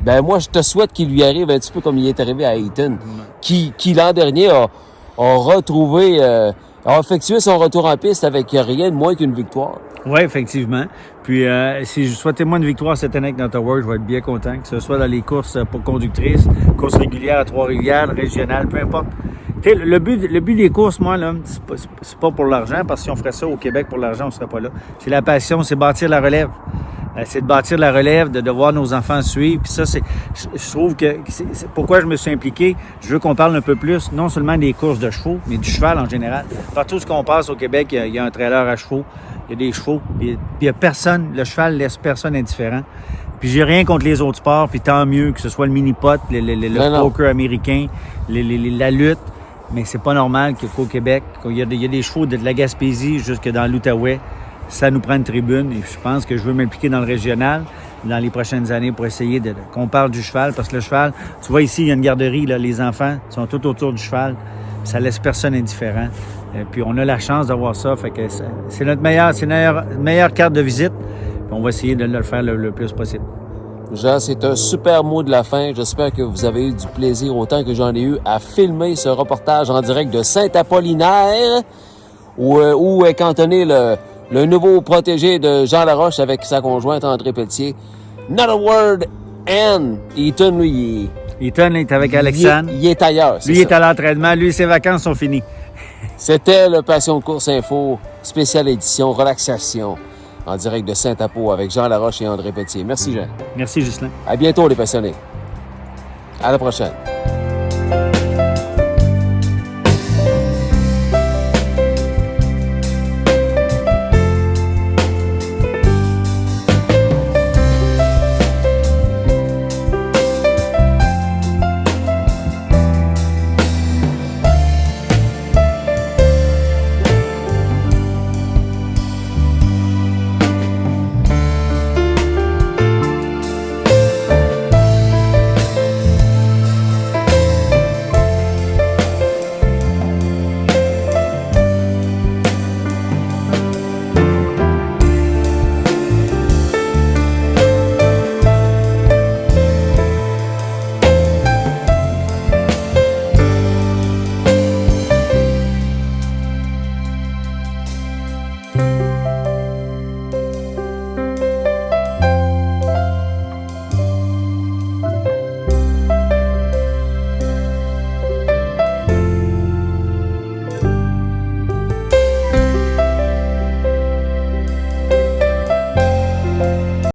Ben moi, je te souhaite qu'il lui arrive un petit peu comme il est arrivé à Eaton, qui l'an dernier a retrouvé, a effectué son retour en piste avec rien de moins qu'une victoire. Oui, effectivement. Puis, si je souhaitez-moi une victoire cette année avec Not a Word, je vais être bien content, que ce soit dans les courses pour conductrices, courses régulières à Trois-Rivières, régionales, peu importe. Tu sais, le but des courses, moi, là, c'est pas pour l'argent, parce que si on ferait ça au Québec pour l'argent, on serait pas là. C'est la passion, c'est bâtir la relève. C'est de bâtir la relève, de voir nos enfants suivre. Puis ça, je trouve que c'est pourquoi je me suis impliqué. Je veux qu'on parle un peu plus, non seulement des courses de chevaux, mais du cheval en général. Partout où on passe au Québec, il y a un trailer à chevaux, il y a des chevaux, puis il y a personne, le cheval laisse personne indifférent. Puis j'ai rien contre les autres sports, puis tant mieux que ce soit le mini-pot, le poker américain, la lutte. Mais c'est pas normal qu'au Québec, il y a des chevaux de la Gaspésie jusque dans l'Outaouais, ça nous prend une tribune. Et je pense que je veux m'impliquer dans le régional dans les prochaines années pour essayer qu'on parle du cheval. Parce que le cheval, tu vois ici, il y a une garderie, là, les enfants sont tout autour du cheval. Ça laisse personne indifférent. Et puis on a la chance d'avoir ça. Fait que c'est notre meilleure carte de visite. Puis on va essayer de le faire le plus possible. Jean, c'est un super mot de la fin. J'espère que vous avez eu du plaisir autant que j'en ai eu à filmer ce reportage en direct de Saint-Apollinaire où est cantonné le nouveau protégé de Jean Laroche avec sa conjointe André Pelletier. Not a Word and Eaton, lui, Eaton est avec Alexandre. Il est ailleurs. Lui, il est à l'entraînement. Lui, ses vacances sont finies. C'était le Passion de course info, spéciale édition, relaxation, en direct de Saint-Apo avec Jean Laroche et André Pelletier. Merci, Jean. Merci, Ghislain. À bientôt, les passionnés. À la prochaine.